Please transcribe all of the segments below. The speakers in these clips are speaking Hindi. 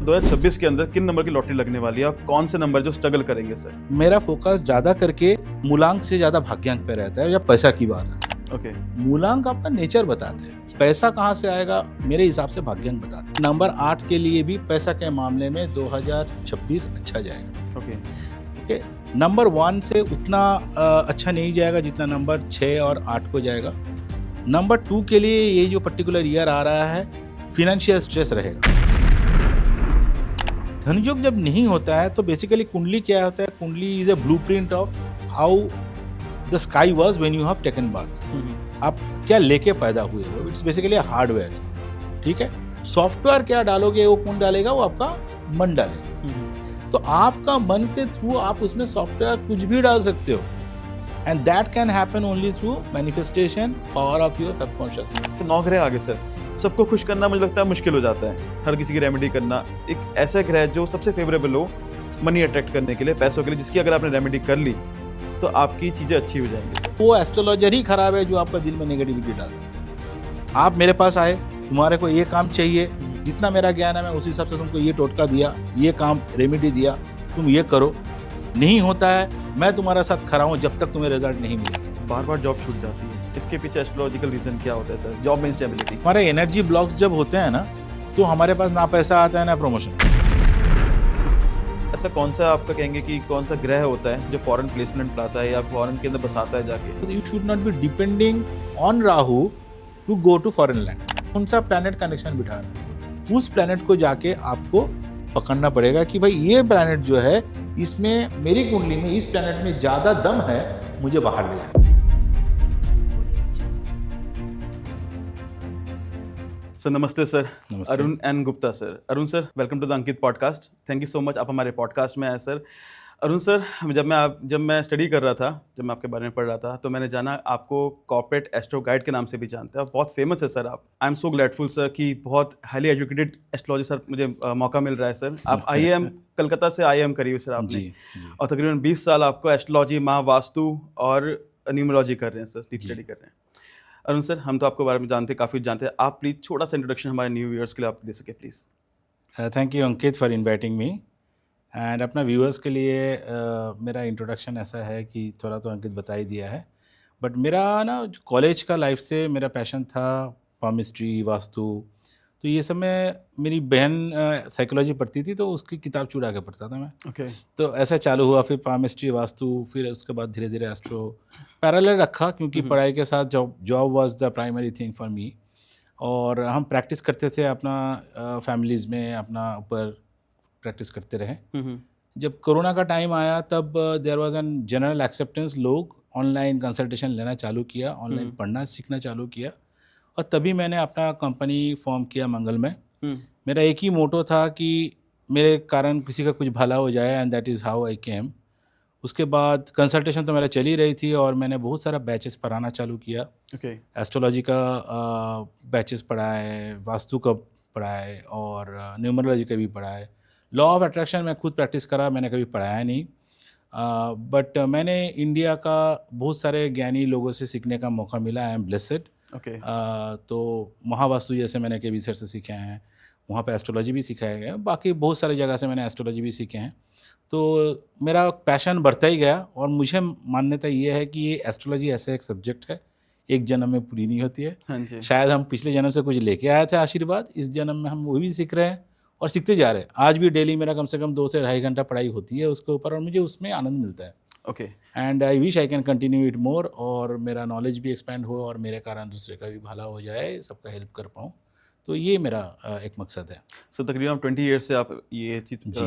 2026 के अंदर किन नंबर की लॉटरी लगने वाली है और कौन से नंबर जो स्ट्रगल करेंगे सर? मेरा फोकस ज्यादा करके मूलांक से ज्यादा भाग्यांक पे रहता है, या पैसा की बात है। ओके। मूलांक आपका नेचर बताते हैं, पैसा कहाँ से आएगा मेरे हिसाब से भाग्यांक बताते हैं। नंबर 8 के लिए भी पैसा के मामले में 2026 अच्छा जाएगा। ओके। नंबर 1 से उतना अच्छा नहीं जाएगा जितना नंबर 6 और 8 को जाएगा। नंबर 2 के लिए ये जो पर्टिकुलर ईयर आ रहा है, फिनेंशियल स्ट्रेस रहेगा। धनयोग जब नहीं होता है तो बेसिकली कुंडली क्या होता है? कुंडली is a blueprint of how the sky was when you have taken bath. आप क्या लेके पैदा हुए हो, इट्स बेसिकली हार्डवेयर। ठीक है, सॉफ्टवेयर क्या डालोगे वो कौन डालेगा? वो आपका मन डालेगा। तो आपका मन के थ्रू आप उसमें सॉफ्टवेयर कुछ भी डाल सकते हो, and that can happen only through manifestation power of your subconscious. तो 9 ग्रह आगे सर, सबको खुश करना मुझे लगता है मुश्किल हो जाता है। हर किसी की रेमेडी करना, एक ऐसा ग्रह जो सबसे फेवरेबल हो मनी अट्रैक्ट करने के लिए, पैसों के लिए, जिसकी अगर आपने रेमेडी कर ली तो आपकी चीजें अच्छी हो जाएंगी सर। वो एस्ट्रोलॉजर ही खराब है जो आपका दिल में नेगेटिविटी डालता है। आप मेरे पास आए, तुम्हारे को ये काम चाहिए, जितना मेरा ज्ञान है मैं उस हिसाब से तुमको ये टोटका दिया, ये काम रेमेडी दिया, तुम ये करो। नहीं होता है, मैं तुम्हारा साथ खड़ा हूँ जब तक तुम्हें रिजल्ट नहीं मिलेगा। बार बार जॉब छूट जाती है, इसके पीछे एस्ट्रोलॉजिकल रीजन क्या होता है सर? जॉब में इंस्टेबिलिटी। हमारे एनर्जी ब्लॉक्स जब होते हैं ना, तो हमारे पास ना पैसा आता है ना प्रमोशन। ऐसा कौन सा आपका कहेंगे कि कौन सा ग्रह होता है जो फॉरेन प्लेसमेंट लाता है या फॉरेन के अंदर बसाता है जाके? You should not be depending on Rahu to go to foreign land. कौन सा प्लैनेट कनेक्शन बिठा रहा है, उस प्लैनेट को जाके आपको पकड़ना पड़ेगा कि भाई ये प्लैनेट जो है, इसमें मेरी कुंडली में इस प्लैनेट में ज्यादा दम है, मुझे बाहर ले जाए। सर नमस्ते सर। नमस्ते। Arun N Gupta sir. Arun sir, welcome to the Ankit podcast. Thank you so much, आप हमारे पॉडकास्ट में आए सर। अरुण सर, जब मैं स्टडी कर रहा था, जब मैं आपके बारे में पढ़ रहा था, तो मैंने जाना आपको कॉर्पोरेट एस्ट्रो गाइड के नाम से भी जानते हैं, बहुत फेमस है सर आप। I am so gladful sir कि बहुत हाईली एजुकेटेड एस्ट्रोलॉजी सर मुझे मौका मिल रहा है सर। आप IIM कलकत्ता से IIM करी हुई सर आपने। जी। और तकरीबन 20 साल आपको एस्ट्रोलॉजी, महावास्तु और न्यूमरोलॉजी कर रहे हैं सर, डीप स्टडी कर रहे हैं। अरुण सर, हम तो आपके बारे में काफ़ी जानते हैं, आप प्लीज़ छोटा सा इंट्रोडक्शन हमारे न्यू व्यूअर्स के लिए आप दे सके please. Thank you Ankit for inviting me. And अपना व्यूअर्स के लिए मेरा इंट्रोडक्शन ऐसा है कि थोड़ा तो अंकित बता ही दिया है, बट मेरा ना कॉलेज का लाइफ से मेरा पैशन था पामिस्ट्री, वास्तु। तो ये सब मैं, मेरी बहन साइकोलॉजी पढ़ती थी तो उसकी किताब चुरा के पढ़ता था मैं। ओके। तो ऐसा चालू हुआ, फिर पामिस्ट्री, वास्तु, फिर उसके बाद धीरे धीरे एस्ट्रो पैरेलल रखा, क्योंकि पढ़ाई के साथ job was the primary thing for me. और हम प्रैक्टिस करते थे अपना फैमिलीज़ में, अपना ऊपर प्रैक्टिस करते रहे। जब कोरोना का टाइम आया तब there was an general acceptance, लोग ऑनलाइन कंसल्टेशन लेना चालू किया, ऑनलाइन पढ़ना सीखना चालू किया, और तभी मैंने अपना कंपनी फॉर्म किया मंगल में। मेरा एक ही मोटो था कि मेरे कारण किसी का कुछ भला हो जाए, and that is how I came. उसके बाद कंसल्टेशन तो मेरा चल ही रही थी, और मैंने बहुत सारा बैचेस पढ़ाना चालू किया। ओके। एस्ट्रोलॉजी का बैचेस पढ़ाए, वास्तु का पढ़ाए, और न्यूमरोलॉजी का भी पढ़ाए। लॉ ऑफ अट्रैक्शन मैं खुद प्रैक्टिस करा, मैंने कभी पढ़ाया नहीं, बट मैंने इंडिया का बहुत सारे ज्ञानी लोगों से सीखने का मौका मिला। I am blessed. ओके। तो महावास्तु जैसे मैंने केवी सर से सीखे हैं, वहाँ पे एस्ट्रोलॉजी भी सिखाया गया, बाकी बहुत सारी जगह से मैंने एस्ट्रोलॉजी भी सीखे हैं। तो मेरा पैशन बढ़ता ही गया, और मुझे मान्यता ये है कि ये एस्ट्रोलॉजी ऐसा एक सब्जेक्ट है, एक जन्म में पूरी नहीं होती है। हाँ जी। शायद हम पिछले जन्म से कुछ लेके आए थे आशीर्वाद, इस जन्म में हम वो भी सीख रहे हैं और सीखते जा रहे हैं। आज भी डेली मेरा कम से कम 2 से 2.5 घंटा पढ़ाई होती है उसके ऊपर, और मुझे उसमें आनंद मिलता है। Okay. And I wish I can continue it more, और मेरा नॉलेज भी एक्सपेंड हो, और मेरे कारण दूसरे का भी भला हो जाए, सबका हेल्प कर पाऊँ। तो ये मेरा एक मकसद है। सर तकरीबन 20 ईयर्स से आप ये चीज़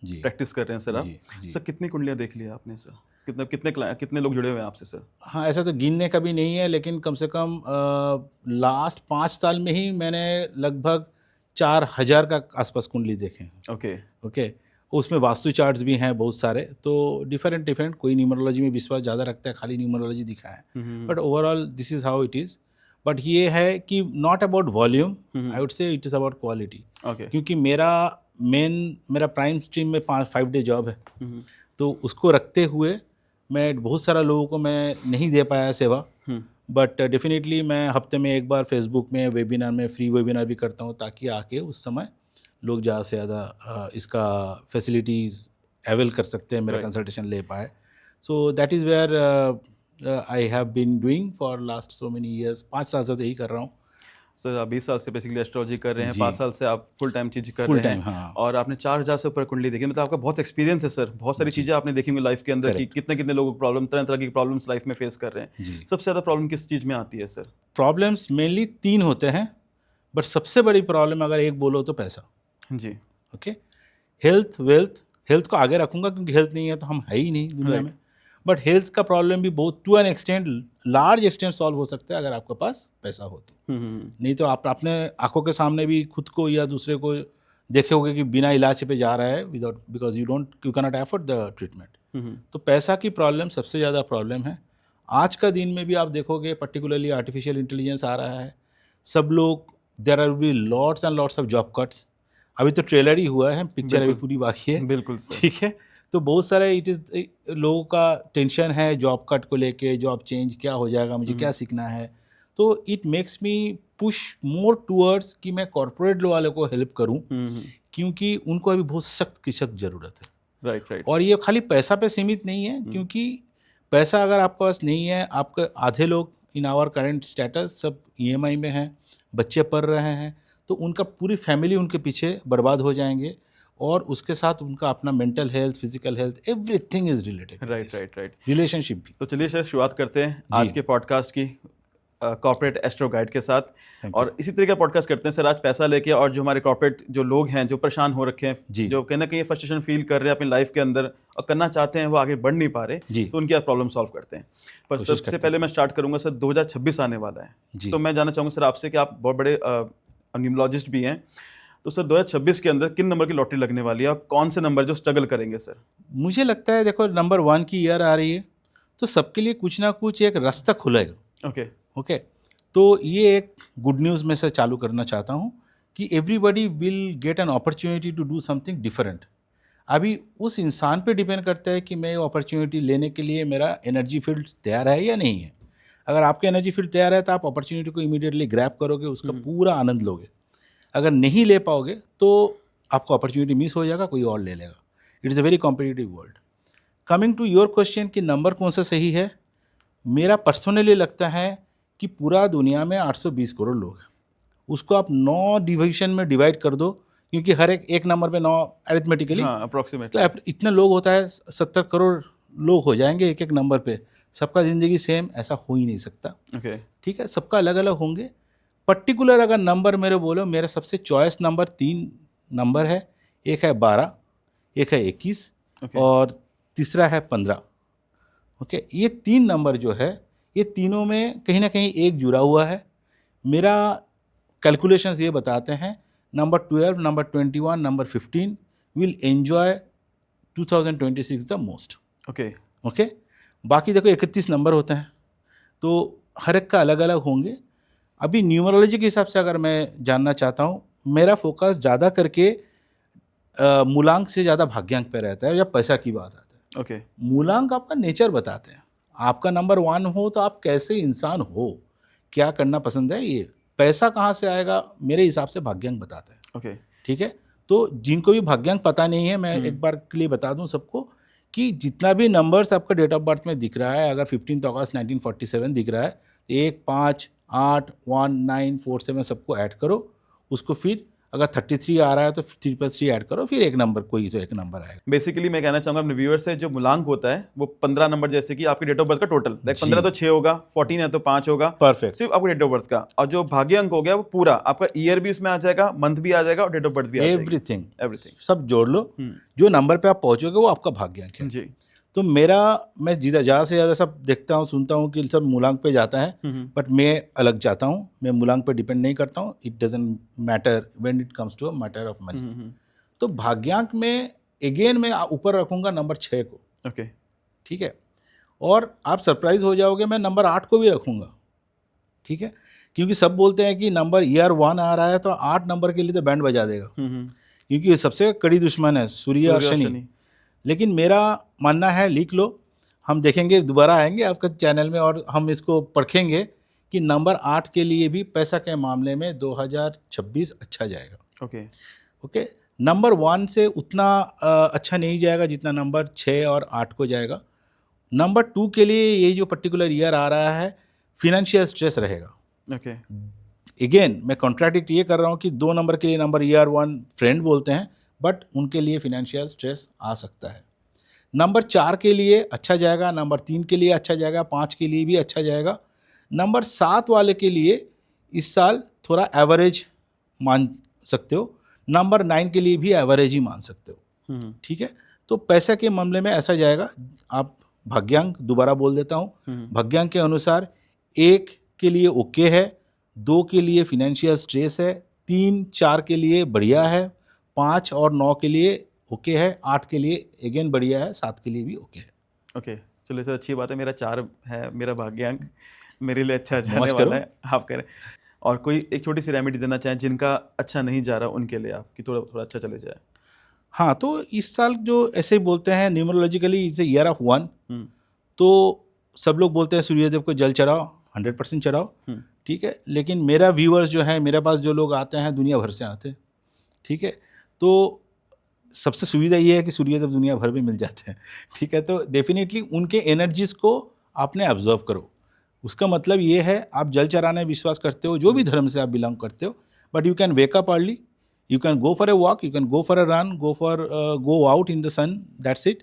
जी प्रैक्टिस कर रहे हैं सर आप। जी। सर कितनी कुंडलियाँ देख लिया आपने सर? कितने लोग जुड़े हुए हैं आपसे सर? हाँ, ऐसा तो गिनने का भी नहीं है, लेकिन कम से कम लास्ट 5 साल में ही मैंने लगभग 4000 का आसपास कुंडली देखे हैं। ओके। उसमें वास्तु चार्ट्स भी हैं बहुत सारे, तो डिफरेंट, कोई न्यूमरोलॉजी में विश्वास ज़्यादा रखता है, खाली न्यूमरोलॉजी दिखा है, but overall this is how it is. But ये है कि not about volume, I would say it is about quality. क्योंकि मेरा प्राइम स्ट्रीम में 5 डे जॉब है, तो उसको रखते हुए मैं बहुत सारा लोगों को मैं नहीं दे पाया सेवा, बट डेफिनेटली मैं हफ्ते में एक बार फेसबुक में वेबिनार में फ्री वेबिनार भी करता हूँ, ताकि आके उस समय लोग ज़्यादा से ज़्यादा इसका फैसिलिटीज़ अवेल कर सकते हैं, मेरा Right. कंसल्टेशन ले पाए. So that is where I have been doing for last so many years. 5 साल से तो यही कर रहा हूँ. सर आप 20 साल से बेसिकली एस्ट्रोलॉजी कर रहे हैं, जी. 5 साल से आप फुल टाइम चीज़ कर फुल रहे टाइम, हैं हाँ. और आपने 4000 से ऊपर कुंडली देखी, मतलब आपका बहुत एक्सपीरियंस है सर, बहुत सारी जी. चीज़ें आपने देखी होंगी लाइफ के अंदर कि करेक्ट. कितने कितने लोगों को प्रॉब्लम, तरह तरह की प्रॉब्लम्स लाइफ में फेस कर रहे हैं. जी. सबसे ज़्यादा प्रॉब्लम किस चीज़ में आती है सर? प्रॉब्लम्स मेनली 3 होते हैं, बट सबसे बड़ी प्रॉब्लम अगर एक बोलो तो पैसा. जी. ओके. Health, wealth. हेल्थ को आगे रखूंगा क्योंकि हेल्थ नहीं है तो हम है ही नहीं दुनिया Right. में. बट हेल्थ का प्रॉब्लम भी बहुत to an extent, large extent solve हो सकता है अगर आपके पास पैसा हो तो. नहीं तो आप अपने आंखों के सामने भी खुद को या दूसरे को देखे होगे कि बिना इलाज पे जा रहा है without, because you can not afford the treatment. तो पैसा की प्रॉब्लम सबसे ज़्यादा प्रॉब्लम है. आज का दिन में भी आप देखोगे पर्टिकुलरली आर्टिफिशियल इंटेलिजेंस आ रहा है. सब लोग, there are be lots and lots of job cuts. अभी तो ट्रेलर ही हुआ है, पिक्चर अभी बिल्कुल. पूरी बाकी है. बिल्कुल सर. ठीक है. तो बहुत सारे इट इज़ लोगों का टेंशन है जॉब कट को लेके, जॉब चेंज क्या हो जाएगा, मुझे क्या सीखना है. तो it makes me push more towards कि मैं कॉर्पोरेट वालों को हेल्प करूं, क्योंकि उनको अभी बहुत सख्त की सख्त ज़रूरत है. Right right. और ये खाली पैसा पे सीमित नहीं है, क्योंकि पैसा अगर आपके पास नहीं है, आपके आधे लोग इन आवर करंट स्टेटस सब ईएमआई में हैं, बच्चे पढ़ रहे हैं, तो उनका पूरी फैमिली उनके पीछे बर्बाद हो जाएंगे. और उसके साथ उनका अपना mental health, physical health, everything is related. Right right right. Relationship भी. तो चलिए सर शुरुआत करते हैं आज के पॉडकास्ट की कॉर्पोरेट एस्ट्रो गाइड के साथ. और इसी तरीके का पॉडकास्ट करते हैं सर आज पैसा लेके, और जो हमारे कॉर्पोरेट जो लोग हैं जो परेशान हो रखे हैं, जो कहीं ना कहीं फ्रस्ट्रेशन फील कर रहे हैं अपनी लाइफ के अंदर और करना चाहते हैं वो आगे बढ़ नहीं पा रहे, तो उनकी प्रॉब्लम सॉल्व करते हैं. पर सबसे पहले मैं स्टार्ट करूंगा सर, 2026 आने वाला है, तो मैं जानना चाहूँगा सर आपसे कि आप बहुत बड़े न्यूमरोलॉजिस्ट भी हैं, तो सर 2026 के अंदर किन नंबर की लॉटरी लगने वाली है और कौन से नंबर जो स्ट्रगल करेंगे सर? मुझे लगता है देखो, नंबर 1 की ईयर आ रही है तो सबके लिए कुछ ना कुछ एक रास्ता खुलेगा. ओके. तो ये एक गुड न्यूज़ में से चालू करना चाहता हूँ कि everybody will get an opportunity to do something different. अभी उस इंसान पे डिपेंड करता है कि मैं ये अपॉर्चुनिटी लेने के लिए मेरा एनर्जी फील्ड तैयार है या नहीं है. अगर आपका एनर्जी फील्ड तैयार है तो आप अपॉर्चुनिटी को इमीडिएटली ग्रैब करोगे, उसका पूरा आनंद लोगे. अगर नहीं ले पाओगे तो आपको अपॉर्चुनिटी मिस हो जाएगा, कोई और ले लेगा. It is a very competitive world. Coming to your question कि नंबर कौन सा सही है, मेरा पर्सनली लगता है कि पूरा दुनिया में 820 करोड़ लोग हैं, उसको आप 9 डिवीजन में डिवाइड कर दो, क्योंकि हर एक नंबर पे 9 अरिथमेटिकली अप्रोक्सीमेटली तो इतना लोग होता है, 70 करोड़ लोग हो जाएंगे एक नंबर पे. सबका ज़िंदगी सेम ऐसा हो ही नहीं सकता. ठीक है, सबका अलग अलग होंगे. पर्टिकुलर अगर नंबर मेरे बोलो, मेरा सबसे चॉइस नंबर 3 नंबर है. एक है 12, एक है 21 और तीसरा है 15. ओके. ये 3 नंबर जो है, ये तीनों में कहीं ना कहीं एक जुड़ा हुआ है. मेरा कैलकुलेशंस ये बताते हैं number 12, number 21, number 15 will enjoy 2026 the most. Okay. बाकी देखो 31 नंबर होते हैं, तो हर एक का अलग अलग होंगे. अभी न्यूमरोलॉजी के हिसाब से अगर मैं जानना चाहता हूँ, मेरा फोकस ज़्यादा करके मूलांक से ज़्यादा भाग्यांक पे रहता है जब पैसा की बात आता है. मूलांक आपका नेचर बताते हैं. आपका नंबर 1 हो तो आप कैसे इंसान हो, क्या करना पसंद है. ये पैसा कहाँ से आएगा मेरे हिसाब से भाग्यांक बताते हैं. ठीक है. तो जिनको भी भाग्यांक पता नहीं है, मैं एक बार के लिए बता दूं सबको कि जितना भी नंबर्स आपका डेट ऑफ बर्थ में दिख रहा है, अगर 15 अगस्त 1947 दिख रहा है, 1, 5, 8, 1, 9, 4, 7 सबको ऐड करो. उसको फिर अगर 33 आ रहा है तो 3+3 ऐड करो, फिर एक नंबर, कोई तो एक नंबर आएगा. बेसिकली मैं कहना चाहूँगा अपने व्यूअर से, जो मूलांक होता है वो 15 नंबर, जैसे कि आपकी डेट ऑफ बर्थ का टोटल, 15 तो 6 होगा, 14 है तो 5 होगा, परफेक्ट, सिर्फ आपकी डेट ऑफ बर्थ का. और जो भाग्यांक हो गया वो पूरा आपका ईयर भी उसमें आ जाएगा, मंथ भी आ जाएगा और डेट ऑफ बर्थ भी आ जाएगा. एवरीथिंग सब जोड़ लो. जो नंबर पे आप पहुंचोगे वो आपका भाग्यांक है जी. तो मैं ज़्यादा से ज़्यादा सब देखता हूँ, सुनता हूँ कि सब मूलांक पे जाता है, बट मैं अलग जाता हूँ. मैं मूलांक पे डिपेंड नहीं करता हूँ. It doesn't matter when it comes to a matter of money. तो भाग्यांक में अगेन मैं ऊपर रखूँगा नंबर 6 को. ठीक है. और आप सरप्राइज हो जाओगे, मैं नंबर 8 को भी रखूँगा. ठीक है. क्योंकि सब बोलते हैं कि नंबर ईयर 1 आ रहा है तो 8 नंबर के लिए तो बैंड बजा देगा, क्योंकि सबसे कड़ी दुश्मन है सूर्य और शनि. लेकिन मेरा मानना है, लिख लो, हम देखेंगे, दोबारा आएंगे आपके चैनल में और हम इसको परखेंगे कि नंबर 8 के लिए भी पैसा के मामले में 2026 अच्छा जाएगा. ओके, नंबर 1 से उतना अच्छा नहीं जाएगा जितना नंबर 6 और 8 को जाएगा। नंबर 2 के लिए ये जो पर्टिकुलर ईयर आ रहा है, फिनेंशियल स्ट्रेस रहेगा। ओके। अगेन मैं कॉन्ट्राडिक्ट ये कर रहा हूँ कि 2 नंबर के लिए नंबर ईयर 1 फ्रेंड बोलते हैं, बट उनके लिए फिनेंशियल स्ट्रेस आ सकता है। नंबर 4 के लिए अच्छा जाएगा, नंबर 3 के लिए अच्छा जाएगा, 5 के लिए भी अच्छा जाएगा। नंबर 7 वाले के लिए इस साल थोड़ा एवरेज मान सकते हो। नंबर 9 के लिए भी एवरेज ही मान सकते हो। ठीक है, तो पैसे के मामले में ऐसा जाएगा। आप भाग्यांक दोबारा बोल देता हूँ, भाग्यांक के अनुसार 1 के लिए ओके है, 2 के लिए फिनेंशियल स्ट्रेस है, 3 4 के लिए बढ़िया है, 5 और 9 के लिए ओके है, 8 के लिए अगेन बढ़िया है, 7 के लिए भी ओके है। ओके, चलिए सर, अच्छी बात है। मेरा 4 है मेरा भाग्यांक, मेरे लिए अच्छा जाने मौज वाला करो। है, आप कह रहे हैं। और कोई एक छोटी सी रेमेडी देना चाहें जिनका अच्छा नहीं जा रहा उनके लिए, आप कि थोड़ा थोड़ा अच्छा चले जाए। हाँ, तो इस साल जो ऐसे ही बोलते हैं numerologically it's a year of 1, तो सब लोग बोलते हैं सूर्यदेव को जल चढ़ाओ, 100% चढ़ाओ। ठीक है, लेकिन मेरा व्यूअर्स जो है, मेरे पास जो लोग आते हैं दुनिया भर से आते हैं। ठीक है, तो सबसे सुविधा ये है कि सूर्यदेव दुनिया भर में मिल जाते हैं। ठीक है, तो डेफिनेटली उनके एनर्जीज को आपने ऑब्जर्व करो। उसका मतलब ये है, आप जल चढ़ाने विश्वास करते हो, जो भी धर्म से आप बिलोंग करते हो, but you can wake up early, you can go for a walk, you can go for a run, go out in the sun, that's it.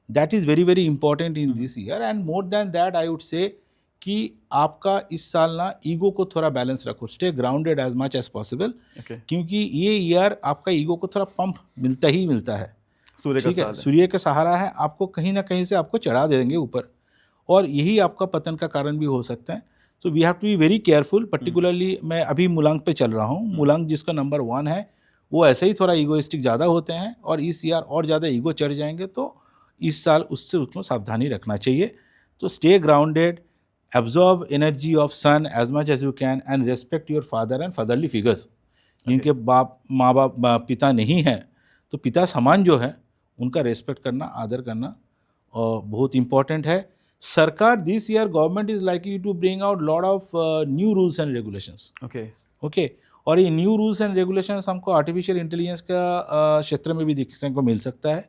That is very very important in this year, and more than that I would say कि आपका इस साल ना ईगो को थोड़ा बैलेंस रखो, stay grounded as much as possible, क्योंकि ये ईयर आपका ईगो को थोड़ा पंप मिलता ही मिलता है। सूर्य का ठीक है, साथ है। सूर्य का सहारा है, आपको कहीं ना कहीं से आपको चढ़ा देंगे ऊपर, और यही आपका पतन का कारण भी हो सकता है। तो we have to be very careful. Particularly मैं अभी मूलांक पे चल रहा हूँ, मूलांक जिसका नंबर 1 है, वो ऐसे ही थोड़ा ईगोइस्टिक ज़्यादा होते हैं, और इस ईयर और ज़्यादा ईगो चढ़ जाएंगे, तो इस साल उससे उसको सावधानी रखना चाहिए। तो stay grounded, absorb energy of sun as much as you can, and respect your father and fatherly figures. जिनके माँ बाप पिता नहीं हैं, तो पिता समान जो है उनका रेस्पेक्ट करना, आदर करना और बहुत इंपॉर्टेंट है। सरकार this year government is likely to bring out lot of new rules and regulations. Okay, और ये न्यू रूल्स एंड रेगुलेशंस हमको आर्टिफिशियल इंटेलिजेंस का क्षेत्र में भी देखने को मिल सकता है।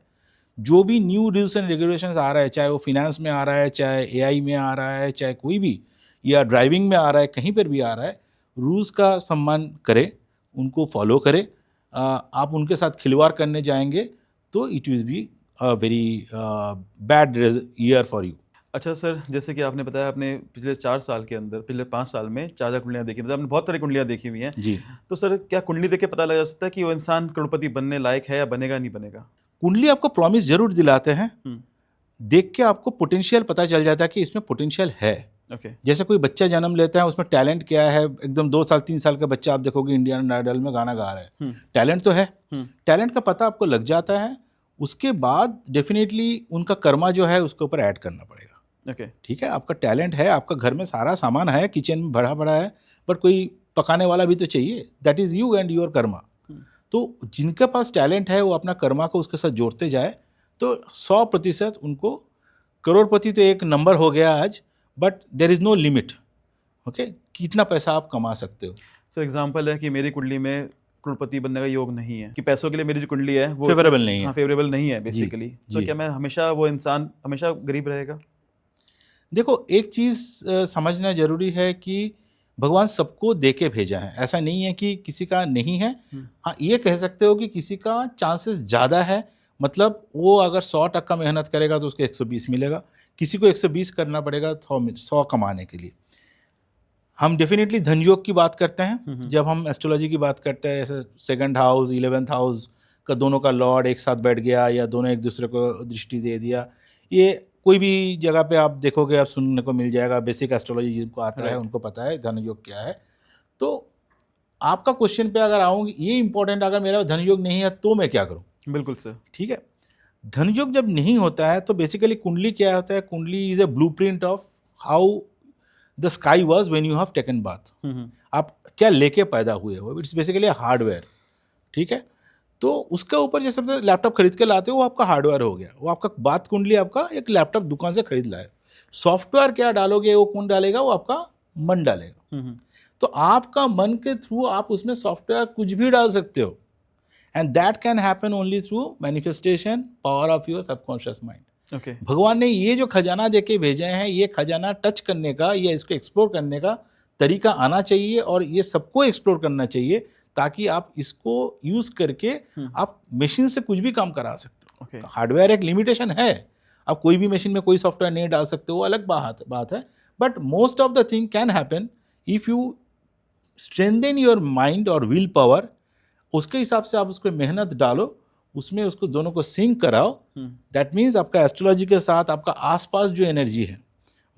जो भी न्यू रूल्स एंड रेगुलेशंस आ रहा है, चाहे वो फिनेंस में आ रहा है, चाहे एआई में आ रहा है, चाहे कोई भी, या ड्राइविंग में आ रहा है, कहीं पर भी आ रहा है, रूल्स का सम्मान करें, उनको फॉलो करें। आप उनके साथ खिलवाड़ करने जाएंगे तो it will be very bad year for you. अच्छा सर, जैसे कि आपने बताया आपने पिछले 4 साल के अंदर, पिछले 5 साल में 4 कुंडलियाँ देखी, मतलब आपने बहुत सारी कुंडलियाँ देखी हुई हैं जी। तो सर, क्या कुंडली देख के पता लगा सकता है कि वो इंसान करोड़पति बनने लायक है या बनेगा नहीं बनेगा? कुंडली आपको प्रॉमिस जरूर दिलाते हैं, देख के आपको पोटेंशियल पता चल जाता है कि इसमें पोटेंशियल है। जैसे कोई बच्चा जन्म लेता है, उसमें टैलेंट क्या है, एकदम 2 साल 3 साल का बच्चा आप देखोगे इंडियन आइडल में गाना गा रहा है, टैलेंट तो है, टैलेंट का पता आपको लग जाता है। उसके बाद डेफिनेटली उनका कर्मा जो है उसके ऊपर ऐड करना पड़ेगा। ठीक है, आपका टैलेंट है, आपका घर में सारा सामान है, किचन में भरा पड़ा है, बट कोई पकाने वाला भी तो चाहिए। That is you and your Karma. तो जिनके पास टैलेंट है वो अपना कर्मा को उसके साथ जोड़ते जाए, तो 100% उनको, करोड़पति तो एक नंबर हो गया आज, but there is no limit. Okay, कितना पैसा आप कमा सकते हो। सर एग्जांपल है कि मेरी कुंडली में करोड़पति बनने का योग नहीं है, कि पैसों के लिए मेरी जो कुंडली है वो फेवरेबल नहीं है। हाँ, फेवरेबल नहीं है बेसिकली। तो क्या मैं हमेशा, वो इंसान हमेशा गरीब रहेगा? देखो, एक चीज़ समझना जरूरी है कि भगवान सबको दे के भेजा है, ऐसा नहीं है कि किसी का नहीं है। हाँ, ये कह सकते हो कि किसी का चांसेस ज़्यादा है, मतलब वो अगर 100% मेहनत करेगा तो उसको 120 मिलेगा, किसी को 120 करना पड़ेगा 100 कमाने के लिए। हम डेफिनेटली धन योग की बात करते हैं जब हम एस्ट्रोलॉजी की बात करते हैं, जैसे 2nd हाउस 11th हाउस का दोनों का लॉर्ड एक साथ बैठ गया, या दोनों एक दूसरे को दृष्टि दे दिया। ये कोई भी जगह पे आप देखोगे, आप सुनने को मिल जाएगा। बेसिक एस्ट्रोलॉजी जिनको आता है उनको पता है धन योग क्या है। तो आपका क्वेश्चन पे अगर आऊँगी, ये इंपॉर्टेंट, अगर मेरा धन योग नहीं है तो मैं क्या करूँ? बिल्कुल सर। ठीक है, धन योग जब नहीं होता है तो बेसिकली कुंडली क्या होता है? कुंडली is a blueprint of how the sky was when you have taken bath. आप क्या लेके पैदा हुए हो, इट्स बेसिकली हार्डवेयर। ठीक है, तो उसके ऊपर जैसे लैपटॉप खरीद के लाते हो, वो आपका हार्डवेयर हो गया, वो आपका बात कुंडली आपका एक लैपटॉप दुकान से खरीद लाए। सॉफ्टवेयर क्या डालोगे, वो कौन डालेगा? वो आपका मन डालेगा। तो आपका मन के थ्रू आप उसमें सॉफ्टवेयर कुछ भी डाल सकते हो। And that can happen only through manifestation power of your subconscious mind. Okay. भगवान ने ये जो खजाना देके भेजे हैं, ये खजाना टच करने का या इसको एक्सप्लोर करने का तरीका आना चाहिए और ये सबको एक्सप्लोर करना चाहिए, ताकि आप इसको यूज करके आप मशीन से कुछ भी काम करा सकते हो। ओके। हार्डवेयर एक लिमिटेशन है, आप कोई भी मशीन में कोई सॉफ्टवेयर नहीं डाल सकते, वो अलग बात है, but most of the thing can happen if you strengthen your mind और विल पावर। उसके हिसाब से आप उसको मेहनत डालो, उसमें उसको दोनों को सिंक कराओ। दैट मीन्स आपका एस्ट्रोलॉजी के साथ आपका आसपास जो एनर्जी है,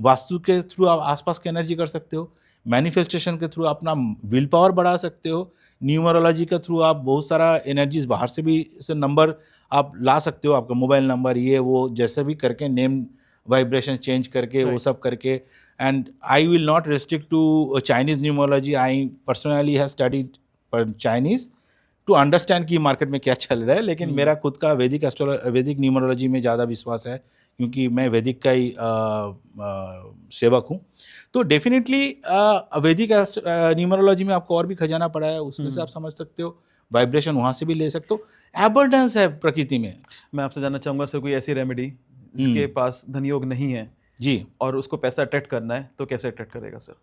वास्तु के थ्रू आप आसपास की एनर्जी कर सकते हो, मैनिफेस्टेशन के थ्रू अपना विल पावर बढ़ा सकते हो, न्यूमरोलॉजी के थ्रू आप बहुत सारा एनर्जीज बाहर से भी से नंबर आप ला सकते हो, आपका मोबाइल नंबर ये वो जैसे भी करके नेम वाइब्रेशन चेंज करके वो सब करके। And I will not restrict to Chinese numerology, I personally have studied Chinese to understand कि मार्केट में क्या चल रहा है, लेकिन मेरा खुद का वैदिक न्यूमरोलॉजी में ज़्यादा विश्वास है, क्योंकि मैं वैदिक का ही सेवक हूँ। तो डेफिनेटली वैदिक न्यूमरोलॉजी में आपको और भी खजाना पड़ा है, उसमें से आप समझ सकते हो, वाइब्रेशन वहाँ से भी ले सकते हो, एबंडेंस है प्रकृति में। मैं आपसे जानना चाहूँगा सर, कोई ऐसी रेमेडी जिसके पास धन योग नहीं है जी, और उसको पैसा अट्रैक्ट करना है, तो कैसे अट्रैक्ट करेगा सर?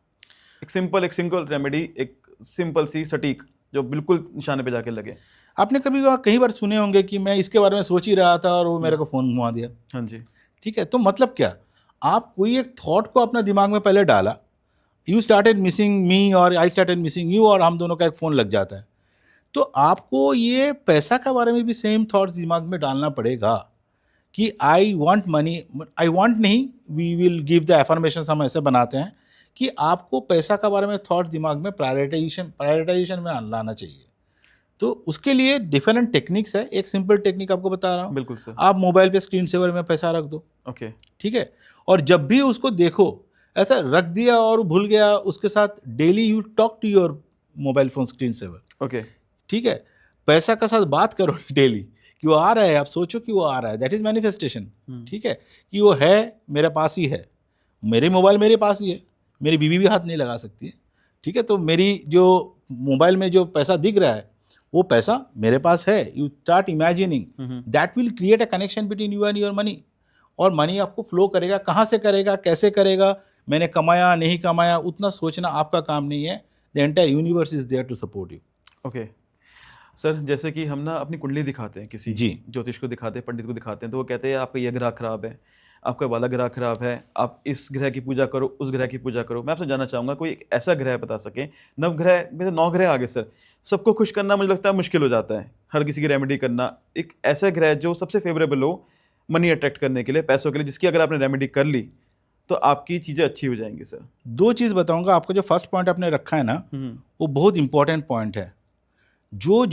एक सिंपल रेमेडी, एक सिंपल सी सटीक, जो बिल्कुल निशाने पे जाके लगे। आपने कभी कई बार सुने होंगे कि मैं इसके बारे में सोच ही रहा था और वो मेरे को फ़ोन घुमा दिया। हाँ जी। ठीक है, तो मतलब क्या, आप कोई एक थॉट को अपना दिमाग में पहले डाला, यू स्टार्टेड मिसिंग मी और आई स्टार्टेड मिसिंग यू, और हम दोनों का एक फ़ोन लग जाता है। तो आपको ये पैसा के बारे में भी सेम थॉट्स दिमाग में डालना पड़ेगा कि I want money, I want नहीं, we will give the affirmation, हम ऐसे बनाते हैं कि आपको पैसा के बारे में थॉट दिमाग में प्रायोरिटाइजेशन में लाना चाहिए। तो उसके लिए डिफरेंट टेक्निक्स है। एक सिंपल टेक्निक आपको बता रहा हूँ, बिल्कुल सर। आप मोबाइल पे स्क्रीन सेवर में पैसा रख दो। ओके। ठीक है, और जब भी उसको देखो, ऐसा रख दिया और भूल गया, उसके साथ daily you talk to your mobile phone screen saver. Okay. ठीक है, पैसा के साथ बात करो डेली कि वो आ रहा है, आप सोचो कि वो आ रहा है, दैट इज मैनिफेस्टेशन। ठीक है, कि वो है, मेरे पास ही है, मेरे मोबाइल मेरे पास ही है, मेरी बीवी भी हाथ नहीं लगा सकती है। ठीक है, तो मेरी जो मोबाइल में जो पैसा दिख रहा है, वो पैसा मेरे पास है। You start imagining, that will create a connection between you and your money, और मनी आपको फ्लो करेगा। कहाँ से करेगा, कैसे करेगा, मैंने कमाया नहीं कमाया, उतना सोचना आपका काम नहीं है। The entire universe is there to support you. Okay sir, जैसे कि हम ना अपनी कुंडली दिखाते हैं, किसी जी, ज्योतिष को दिखाते हैं, पंडित को दिखाते हैं, तो वो कहते हैं आपका ये ग्रह खराब है, आपका वाला ग्रह खराब है, आप इस ग्रह की पूजा करो, उस ग्रह की पूजा करो। मैं आपसे जानना चाहूँगा, कोई एक ऐसा ग्रह बता सके, नवग्रह में तो 9 ग्रह आगे सर, सबको खुश करना मुझे लगता है मुश्किल हो जाता है, हर किसी की रेमेडी करना। एक ऐसा ग्रह जो सबसे फेवरेबल हो मनी अट्रैक्ट करने के लिए, पैसों के लिए, जिसकी अगर आपने रेमेडी कर ली तो आपकी चीज़ें अच्छी हो जाएंगी सर। 2 चीज़ बताऊंगा आपको। जो फर्स्ट पॉइंट आपने रखा है ना, वो बहुत इंपॉर्टेंट पॉइंट है। जो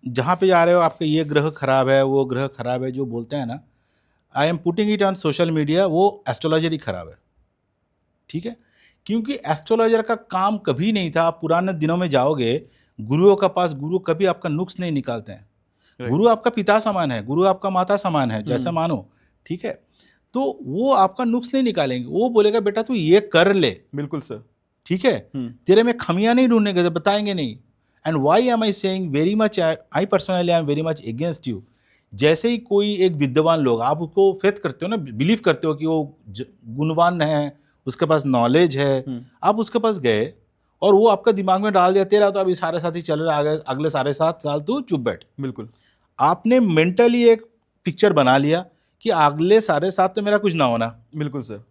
जहाँ पे जा रहे हो, आपका ये ग्रह खराब है, वो ग्रह खराब है, जो बोलते हैं ना, I am putting it on social media, वो एस्ट्रोलॉजर ही खराब है। ठीक है, क्योंकि एस्ट्रोलॉजर का काम कभी नहीं था। आप पुराने दिनों में जाओगे गुरुओं का पास, गुरु कभी आपका नुक्स नहीं निकालते हैं। गुरु आपका पिता समान है, गुरु आपका माता समान है, जैसे मानो। ठीक है, तो वो आपका नुक्स नहीं निकालेंगे, वो बोलेगा बेटा तू ये कर ले। बिल्कुल सर। ठीक है, तेरे में खमियां नहीं ढूंढने के, बताएंगे नहीं। And why am I saying very much, I personally I am very much against you. जैसे ही कोई एक विद्वान लोग, आप उसको फेथ करते हो ना, बिलीव करते हो कि वो गुणवान है, उसके पास नॉलेज है, आप उसके पास गए और वो आपका दिमाग में डाल दिया, तेरा तो अभी सारे साथ ही चल रहा है, अगले साढ़े 7 साल तू चुप बैठ। बिल्कुल, आपने मेंटली एक पिक्चर बना लिया कि अगले साढ़े 7 तो मेरा कुछ ना होना। बिल्कुल सर।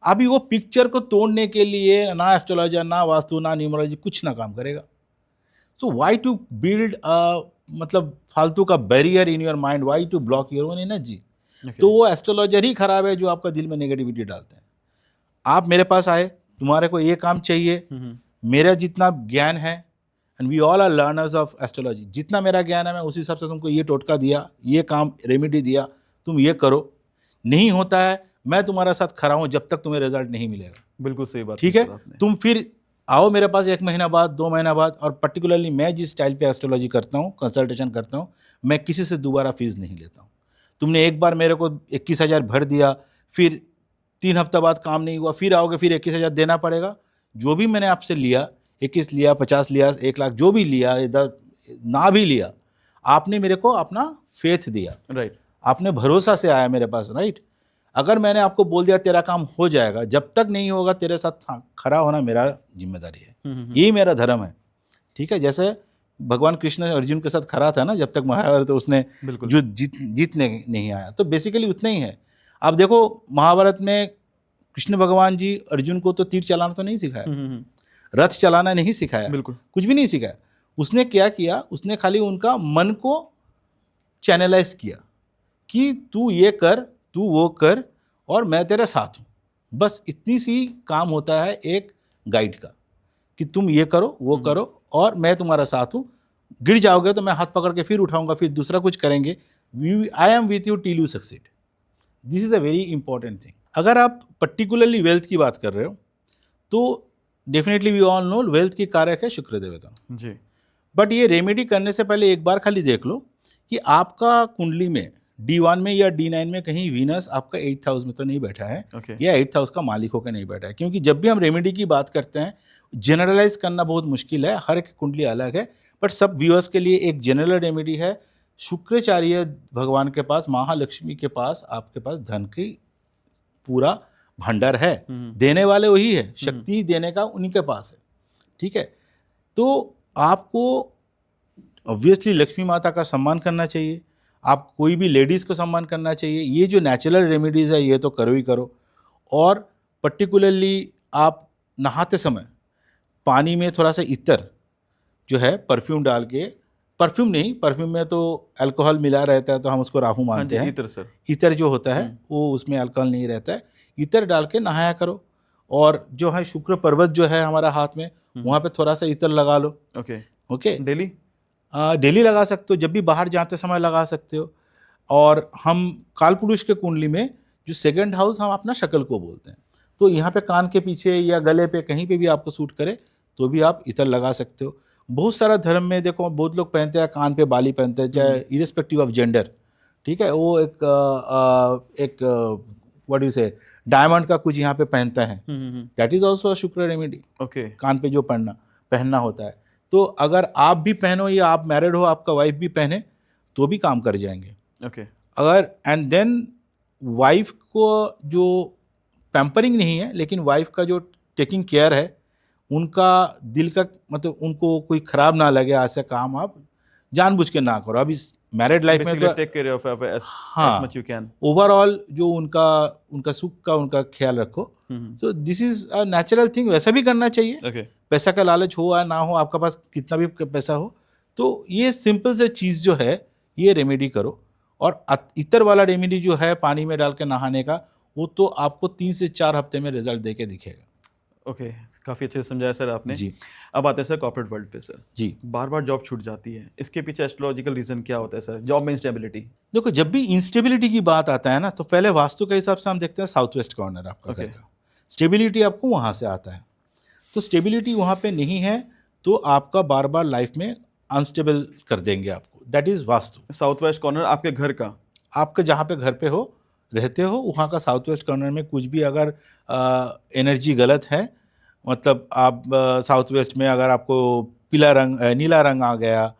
अभी वो पिक्चर को तोड़ने के लिए ना एस्ट्रोलॉजर, ना वास्तु, ना न्यूमरोलॉजी कुछ ना काम करेगा। सो वाई टू बिल्ड मतलब फालतू का barrier in your mind, why to block your own energy. तो वो एस्ट्रोलॉजर ही खराब है जो आपका दिल में नेगेटिविटी डालते हैं। आप मेरे पास आए, तुम्हारे को ये काम चाहिए, मेरा जितना ज्ञान है, and we all are learners of astrology, जितना मेरा ज्ञान है मैं उस हिसाब से तुमको ये टोटका दिया, ये काम रेमेडी दिया, तुम ये करो। नहीं होता है, मैं तुम्हारे साथ खड़ा हूँ जब तक तुम्हें रिजल्ट नहीं मिलेगा। बिल्कुल सही बात। ठीक है, तुम फिर आओ मेरे पास 1 महीना बाद, 2 महीना बाद। और पर्टिकुलरली मैं जिस स्टाइल पे एस्ट्रोलॉजी करता हूँ, कंसल्टेशन करता हूँ, मैं किसी से दोबारा फीस नहीं लेता हूँ। तुमने एक बार मेरे को 21,000 भर दिया, फिर 3 हफ्ता बाद काम नहीं हुआ, फिर आओगे, फिर 21,000 देना पड़ेगा। जो भी मैंने आपसे लिया, 21 लिया, 50 लिया, 1 लाख, जो भी लिया, इधर ना भी लिया, आपने मेरे को अपना फेथ दिया, राइट। आपने भरोसा से आया मेरे पास, राइट। अगर मैंने आपको बोल दिया तेरा काम हो जाएगा, जब तक नहीं होगा तेरे साथ खड़ा होना मेरा जिम्मेदारी है, यही मेरा धर्म है, ठीक है। जैसे भगवान कृष्ण अर्जुन के साथ खड़ा था ना, जब तक महाभारत तो उसने बिल्कुल। जो जीतने नहीं आया, तो बेसिकली उतना ही है। आप देखो महाभारत में कृष्ण भगवान जी अर्जुन को तो तीर चलाना तो नहीं सिखाया, रथ चलाना नहीं सिखाया, बिल्कुल। कुछ भी नहीं सिखाया। उसने क्या किया, उसने खाली उनका मन को चैनलाइज किया कि तू ये कर, तू वो कर, और मैं तेरे साथ हूँ। बस इतनी सी काम होता है एक गाइड का, कि तुम ये करो वो करो और मैं तुम्हारा साथ हूँ। गिर जाओगे तो मैं हाथ पकड़ के फिर उठाऊंगा, फिर दूसरा कुछ करेंगे। I am with you till you succeed. This is a very important thing. अगर आप पर्टिकुलरली वेल्थ की बात कर रहे हो तो definitely we all know wealth की कारक है शुक्र देवता जी। बट ये रेमेडी करने से पहले एक बार खाली देख लो कि आपका कुंडली में D1 में या D9 में कहीं वीनस आपका 8th हाउस में तो नहीं बैठा है, Okay. या 8th हाउस का मालिक होकर नहीं बैठा है। क्योंकि जब भी हम रेमेडी की बात करते हैं, जनरलाइज करना बहुत मुश्किल है, हर एक कुंडली अलग है, बट सब व्यूअर्स के लिए एक जनरल रेमेडी है। शुक्राचार्य भगवान के पास, महालक्ष्मी के पास, आपके पास धन की पूरा भंडार है, देने वाले वही है, शक्ति देने का उन्हीं के पास है, ठीक है। तो आपको ऑब्वियसली लक्ष्मी माता का सम्मान करना चाहिए, आप कोई भी लेडीज़ को सम्मान करना चाहिए। ये जो नेचुरल रेमेडीज़ है ये तो करो ही करो। और पर्टिकुलरली आप नहाते समय पानी में थोड़ा सा इत्र जो है परफ्यूम डाल के, परफ्यूम नहीं, परफ्यूम में तो अल्कोहल मिला रहता है तो हम उसको राहु मानते हैं। इत्र सर, इत्र जो होता है वो उसमें अल्कोहल नहीं रहता है, इत्र डाल के नहाया करो। और जो है शुक्र पर्वत जो है हमारा हाथ में, वहाँ पे थोड़ा सा इत्र लगा लो। ओके, डेली डेली लगा सकते हो, जब भी बाहर जाते समय लगा सकते हो। और हम काल पुरुष के कुंडली में जो सेकंड हाउस हम अपना शक्ल को बोलते हैं, तो यहाँ पे कान के पीछे या गले पे कहीं पे भी आपको सूट करे तो भी आप इत्र लगा सकते हो। बहुत सारा धर्म में देखो बहुत लोग पहनते हैं, कान पे बाली पहनते हैं, चाहे इरेस्पेक्टिव ऑफ जेंडर, ठीक है। वो एक व्हाट यू से डायमंड का कुछ यहाँ पे पहनता है, दैट इज ऑल्सो शुक्र रेमेडी। ओके। कान पे जो पहनना होता है, तो अगर आप भी पहनो या आप मैरिड हो, आपका वाइफ भी पहने तो भी काम कर जाएंगे। ओके। अगर एंड देन वाइफ को जो पैम्परिंग नहीं है, लेकिन वाइफ का जो टेकिंग केयर है, उनका दिल का मतलब उनको कोई खराब ना लगे, ऐसा काम आप जानबूझ के ना करो। अभी मैरिड लाइफ में तो take care of as much you can. Overall जो उनका सुख का उनका ख्याल रखो। So this is a natural thing, वैसा भी करना चाहिए। Okay. पैसा का लालच हो या ना हो, आपका पास कितना भी पैसा हो, तो ये सिंपल से चीज़ जो है ये रेमेडी करो। और इतर वाला रेमेडी जो है पानी में डाल के नहाने का, वो तो आपको 3 से 4 हफ्ते में रिजल्ट दे के दिखेगा। ओके, काफ़ी अच्छे से समझाया सर आपने जी। अब आते हैं सर कॉर्पोरेट वर्ल्ड पे सर। जी, बार बार जॉब छूट जाती है, इसके पीछे एस्ट्रोलॉजिकल रीजन क्या होता है सर? जॉब में इंस्टेबिलिटी। देखो जब भी इंस्टेबिलिटी की बात आता है ना, तो पहले वास्तु के हिसाब से हम देखते हैं साउथ वेस्ट कॉर्नर आपका घर का, स्टेबिलिटी आपको वहाँ से आता है। तो स्टेबिलिटी वहाँ पे नहीं है तो आपका बार बार लाइफ में अनस्टेबल कर देंगे आपको, that is vastu. South west corner आपके घर का, आपके जहाँ पे घर पे हो रहते हो, वहाँ का साउथ वेस्ट कॉर्नर में कुछ भी अगर एनर्जी गलत है, मतलब आप साउथ वेस्ट में अगर आपको पीला रंग नीला रंग आ गया,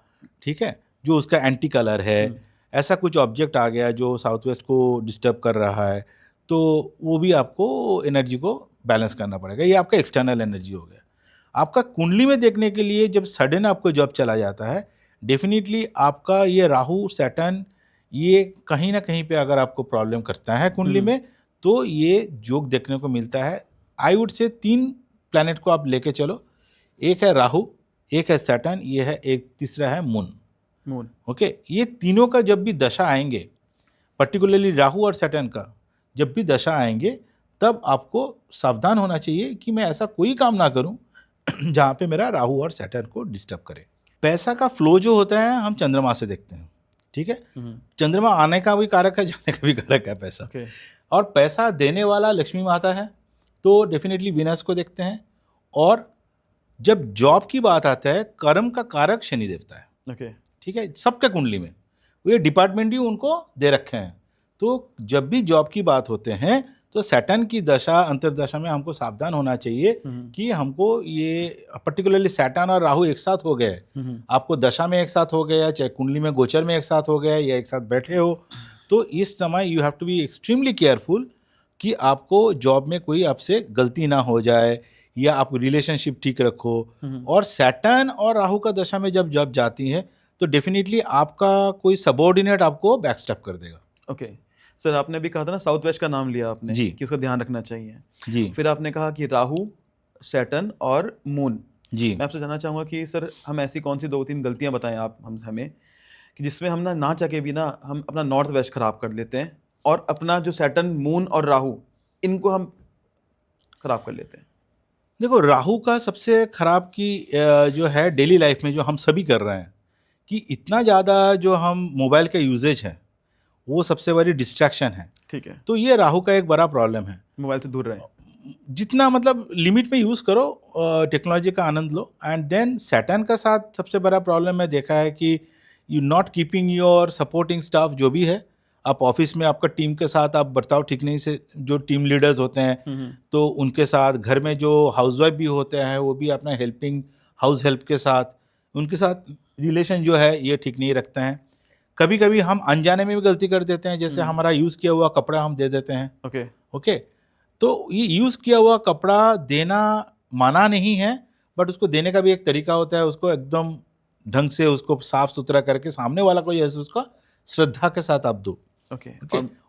ठीक है, जो उसका एंटी कलर है, ऐसा कुछ ऑब्जेक्ट आ गया जो साउथ वेस्ट को डिस्टर्ब कर रहा है, तो वो भी आपको एनर्जी को बैलेंस करना पड़ेगा। ये आपका एक्सटर्नल एनर्जी हो गया। आपका कुंडली में देखने के लिए जब सडन आपको जॉब चला जाता है, डेफिनेटली आपका ये राहु सैटर्न ये कहीं ना कहीं पे अगर आपको प्रॉब्लम करता है कुंडली में, तो ये जोग देखने को मिलता है। आई वुड से 3 प्लैनेट को आप लेके चलो, एक है राहु, एक है सैटर्न, ये है एक तीसरा है मून। ओके, ये तीनों का जब भी दशा आएंगे, पर्टिकुलरली राहु और सैटर्न का जब भी दशा आएंगे, तब आपको सावधान होना चाहिए कि मैं ऐसा कोई काम ना करूं जहाँ पे मेरा राहु और सैटर्न को डिस्टर्ब करे। पैसा का फ्लो जो होता है हम चंद्रमा से देखते हैं, ठीक है। चंद्रमा आने का भी कारक है, जाने का भी कारक है पैसा। और पैसा देने वाला लक्ष्मी माता है, तो डेफिनेटली वीनस को देखते हैं। और जब जॉब की बात आता है, कर्म का कारक शनि देवता है, ठीक है, सबके कुंडली में ये डिपार्टमेंट ही उनको दे रखे हैं। तो जब भी जॉब की बात होते हैं तो सैटर्न की दशा अंतर्दशा में हमको सावधान होना चाहिए कि हमको ये पर्टिकुलरली सैटर्न और राहु एक साथ हो गए, आपको दशा में एक साथ हो गया, चाहे कुंडली में गोचर में एक साथ हो गया या एक साथ बैठे हो, तो इस समय you have to be extremely careful कि आपको जॉब में कोई आपसे गलती ना हो जाए या आप रिलेशनशिप ठीक रखो। और सैटर्न और राहु का दशा में जब जब जाती है तो डेफिनेटली आपका कोई सबऑर्डिनेट आपको बैकस्टेप कर देगा। ओके सर, आपने भी कहा था ना साउथ वेस्ट का नाम लिया आपने जी। कि उसका ध्यान रखना चाहिए जी फिर आपने कहा कि राहु, सैटर्न और मून। जी। मैं आपसे जानना चाहूँगा कि सर हम ऐसी कौन सी 2-3 गलतियाँ बताएं आप हमें कि जिसमें हम ना चाह के भी ना हम अपना नॉर्थ वेस्ट खराब कर लेते हैं और अपना जो सैटर्न, मून और राहु इनको हम खराब कर लेते हैं। देखो, राहु का सबसे खराब की जो है डेली लाइफ में जो हम सभी कर रहे हैं कि इतना ज़्यादा जो हम मोबाइल का यूजेज है वो सबसे बड़ी डिस्ट्रैक्शन है। ठीक है, तो ये राहु का एक बड़ा प्रॉब्लम है। मोबाइल से दूर रहें। जितना मतलब लिमिट में यूज़ करो, टेक्नोलॉजी का आनंद लो। एंड देन सैटर्न का साथ सबसे बड़ा प्रॉब्लम मैं देखा है कि you not keeping your supporting staff जो भी है, आप ऑफिस में आपका टीम के साथ आप बर्ताव ठीक नहीं से, जो टीम लीडर्स होते हैं तो उनके साथ, घर में जो हाउसवाइफ भी होते हैं वो भी अपना हेल्पिंग हाउस हेल्प के साथ, उनके साथ रिलेशन जो है ये ठीक नहीं रखते हैं। कभी कभी हम अनजाने में भी गलती कर देते हैं, जैसे हमारा यूज़ किया हुआ कपड़ा हम दे देते हैं। ओके ओके, तो ये यूज़ किया हुआ कपड़ा देना माना नहीं है, बट उसको देने का भी एक तरीका होता है। उसको एकदम ढंग से उसको साफ सुथरा करके सामने वाला को जैसे उसका श्रद्धा के साथ आप दो। ओके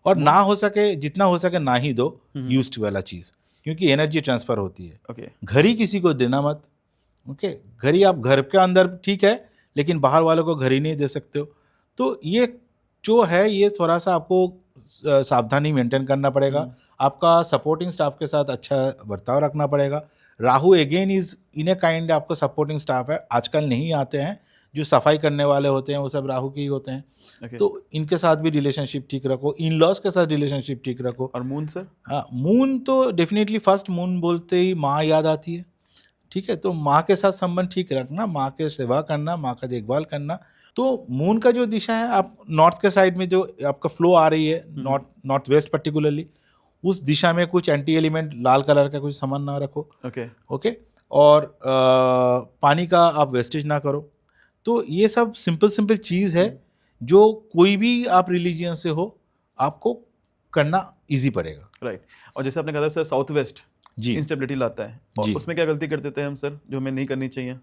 और ना हो सके, जितना हो सके ना ही दो यूज्ड वाला चीज़, क्योंकि एनर्जी ट्रांसफ़र होती है। ओके घड़ी किसी को देना मत। ओके, घड़ी आप घर के अंदर ठीक है, लेकिन बाहर वालों को घड़ी नहीं दे सकते हो। तो ये जो है ये थोड़ा सा आपको सावधानी मेंटेन करना पड़ेगा। आपका सपोर्टिंग स्टाफ के साथ अच्छा बर्ताव रखना पड़ेगा। Rahu again is in a kind आपका सपोर्टिंग स्टाफ है। आजकल नहीं आते हैं जो सफाई करने वाले होते हैं, वो सब राहु के ही होते हैं। ओके तो इनके साथ भी रिलेशनशिप ठीक रखो, इन लॉज के साथ रिलेशनशिप ठीक रखो। और मून सर? हाँ, मून तो डेफिनेटली फर्स्ट मून बोलते ही माँ याद आती है। ठीक है, तो माँ के साथ संबंध ठीक रखना, माँ के सेवा करना, माँ का देखभाल करना। तो मून का जो दिशा है, आप नॉर्थ के साइड में जो आपका फ्लो आ रही है, नॉर्थ वेस्ट पर्टिकुलरली, उस दिशा में कुछ एंटी एलिमेंट लाल कलर का कुछ सामान ना रखो। ओके ओके, और पानी का आप वेस्टेज ना करो। तो ये सब सिंपल चीज़ है जो कोई भी आप रिलीजियन से हो आपको करना इजी पड़ेगा। राइट। और जैसे आपने कहा था सर साउथ वेस्ट जी इंस्टेबिलिटी लाता है, और जी। उसमें क्या गलती कर देते हैं हम सर जो हमें नहीं करनी चाहिए,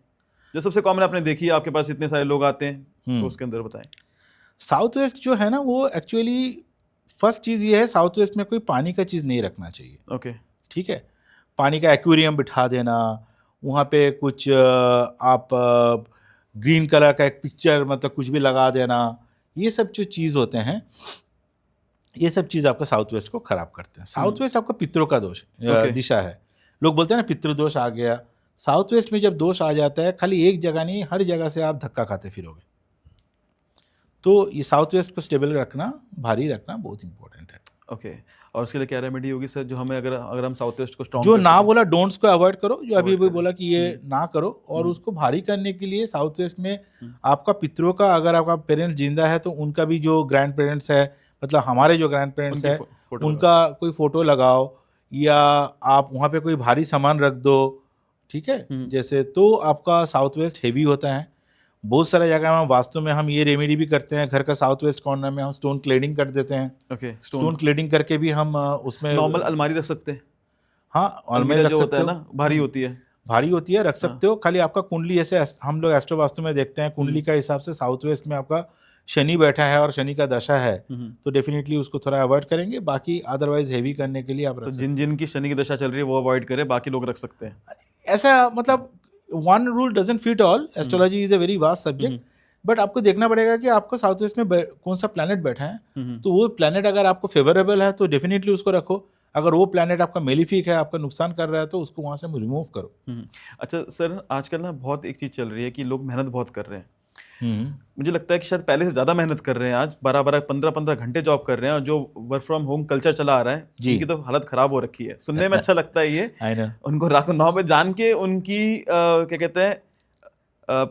जो सबसे कॉमन आपने देखी है, आपके पास इतने सारे लोग आते हैं तो उसके अंदर बताएं। साउथ वेस्ट जो है ना, वो एक्चुअली फर्स्ट चीज़ ये है, साउथ वेस्ट में कोई पानी का चीज़ नहीं रखना चाहिए। ओके ठीक है, पानी का एक्वेरियम बिठा देना, वहाँ पे कुछ आप ग्रीन कलर का एक पिक्चर मतलब कुछ भी लगा देना, ये सब जो चीज़ होते हैं, ये सब चीज़ आपका साउथ वेस्ट को खराब करते हैं। साउथ वेस्ट आपका पितरों का दोष दिशा है। लोग बोलते हैं ना पितृ दोष आ गया। साउथ वेस्ट में जब दोष आ जाता है, खाली एक जगह नहीं, हर जगह से आप धक्का खाते फिरोगे। तो ये साउथ वेस्ट को स्टेबल रखना, भारी रखना बहुत इंपॉर्टेंट है। ओके, और उसके लिए क्या रेमेडी होगी सर, जो हमें अगर हम साउथ वेस्ट को स्ट्रॉन्ग जो ना बोला डोंट्स को अवॉइड करो, जो अभी बोला कि ये ना करो। और उसको भारी करने के लिए साउथ वेस्ट में आपका पितरों का, अगर आपका पेरेंट्स जिंदा है तो उनका भी जो ग्रैंड पेरेंट्स है, मतलब हमारे जो ग्रैंड पेरेंट्स है, उनका कोई फोटो लगाओ, या आप वहाँ पे कोई भारी सामान रख दो। ठीक है, जैसे तो आपका साउथ वेस्ट हेवी होता है। बहुत सारा जगह में वास्तु में हम ये रेमेडी भी करते हैं। घर का साउथ वेस्ट कॉर्नर में हम स्टोन क्लेडिंग कर देते हैं। ओके, स्टोन क्लेडिंग करके भी हम उसमें नॉर्मल अलमारी रख सकते हैं। हाँ, अलमारी रख जो सकते होता है हो ना, भारी होती है, भारी होती है, रख सकते हो। खाली आपका कुंडली, जैसे हम लोग एस्ट्रो वास्तु में देखते हैं, कुंडली का हिसाब से साउथ वेस्ट में आपका शनि बैठा है और शनि का दशा है, तो डेफिनेटली उसको थोड़ा अवॉइड करेंगे। बाकी अदरवाइज हेवी करने के लिए आप तो जिन की शनि की दशा चल रही है वो अवॉइड करें, बाकी लोग रख सकते हैं। ऐसा मतलब one rule doesn't fit all. Astrology is a very vast subject, but आपको देखना पड़ेगा कि आपको साउथ वेस्ट में कौन सा प्लैनेट बैठा है। तो वो प्लैनेट अगर आपको फेवरेबल है तो डेफिनेटली उसको रखो। अगर वो प्लैनेट आपका मेलिफिक है, आपका नुकसान कर रहा है, तो उसको वहाँ से रिमूव करो। अच्छा सर, आजकल ना बहुत एक चीज़ चल रही है कि लोग मेहनत बहुत कर रहे हैं। मुझे लगता है कि शायद पहले से ज़्यादा मेहनत कर रहे हैं। आज 12-12, 15-15 घंटे जॉब कर रहे हैं, और जो वर्क फ्रॉम होम कल्चर चला आ रहा है, उनकी तो हालत ख़राब हो रखी है। सुनने में अच्छा लगता है ये। उनको रात को 9 बजे जान के उनकी क्या कहते हैं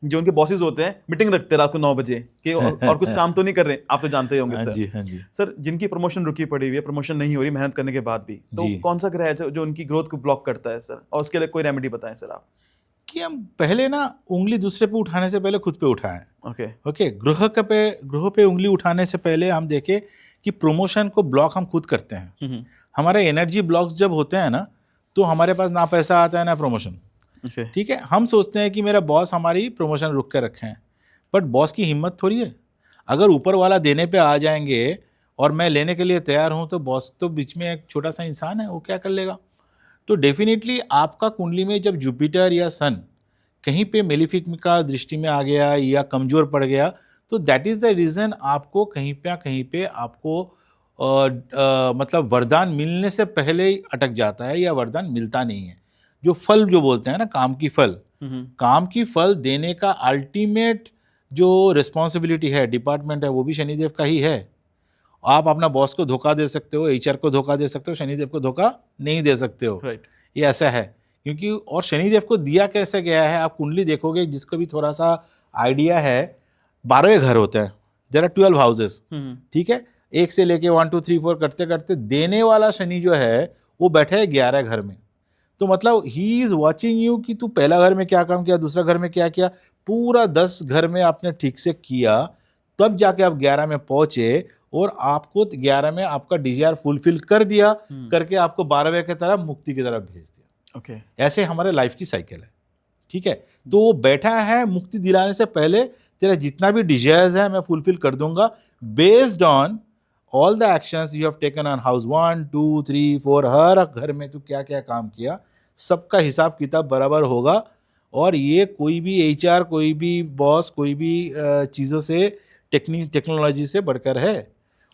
जो उनके बॉसेस होते हैं मीटिंग रखते हैं रात को 9 बजे कि और कुछ काम तो नहीं कर रहे, आप तो जानते ही होंगे हाँ सर। जी, हाँ जी। सर जिनकी प्रमोशन रुकी पड़ी हुई है, प्रमोशन नहीं हो रही मेहनत करने के बाद भी, तो जी। कौन सा ग्रह है जो उनकी ग्रोथ को ब्लॉक करता है सर, और उसके लिए कोई रेमेडी बताएं सर आप। कि हम पहले ना उंगली दूसरे पे उठाने से पहले खुद पे उठाएं। ओके। ओके, ग्रह पे उंगली उठाने से पहले हम देखें कि प्रमोशन को ब्लॉक हम खुद करते हैं। हमारे एनर्जी ब्लॉक्स जब होते हैं ना, तो हमारे पास ना पैसा आता है ना प्रमोशन। ओके। ठीक है, हम सोचते हैं कि मेरा बॉस हमारी प्रमोशन रुक के रखे हैं, बट बॉस की हिम्मत थोड़ी है। अगर ऊपर वाला देने पे आ जाएंगे और मैं लेने के लिए तैयार हूं, तो बॉस तो बीच में एक छोटा सा इंसान है, वो क्या कर लेगा। तो डेफिनेटली आपका कुंडली में जब जुपिटर या सन कहीं पे मेलिफिक का दृष्टि में आ गया या कमजोर पड़ गया, तो दैट इज द रीजन आपको कहीं पे आपको मतलब वरदान मिलने से पहले ही अटक जाता है या वरदान मिलता नहीं है। जो फल जो बोलते हैं ना, काम की फल देने का अल्टीमेट जो रिस्पॉन्सिबिलिटी है, डिपार्टमेंट है, वो भी शनिदेव का ही है। आप अपना बॉस को धोखा दे सकते हो, एचआर को धोखा दे सकते हो, शनिदेव को धोखा नहीं दे सकते हो। राइट। ये ऐसा है, क्योंकि और शनिदेव को दिया कैसे गया है, आप कुंडली देखोगे, जिसको भी थोड़ा सा आइडिया है, 12 घर होते हैं, देयर आर 12 हाउसेस। ठीक है, 1 से लेके 1 2 3 4 करते करते देने वाला शनि जो है वो बैठे है 11 घर में। तो मतलब ही इज वॉचिंग यू कि तू पहला घर में क्या काम किया, दूसरा घर में क्या किया, पूरा 10 घर में आपने ठीक से किया, तब जाके आप 11 में पहुंचे और आपको 11 में आपका डिजायर फुलफिल कर दिया, करके आपको 12वें की तरफ मुक्ति की तरफ भेज दिया। ओके। ऐसे हमारे लाइफ की साइकिल है। ठीक है, तो वो बैठा है मुक्ति दिलाने से पहले, तेरा जितना भी डिजायर्स है मैं फुलफिल कर दूंगा, based on all the actions you have taken on house 1 2 3 4, हर घर में तू क्या क्या काम किया, सबका हिसाब किताब बराबर होगा। और ये कोई भी एचआर, कोई भी बॉस, कोई भी चीज़ों से टेक्नोलॉजी से बढ़कर है,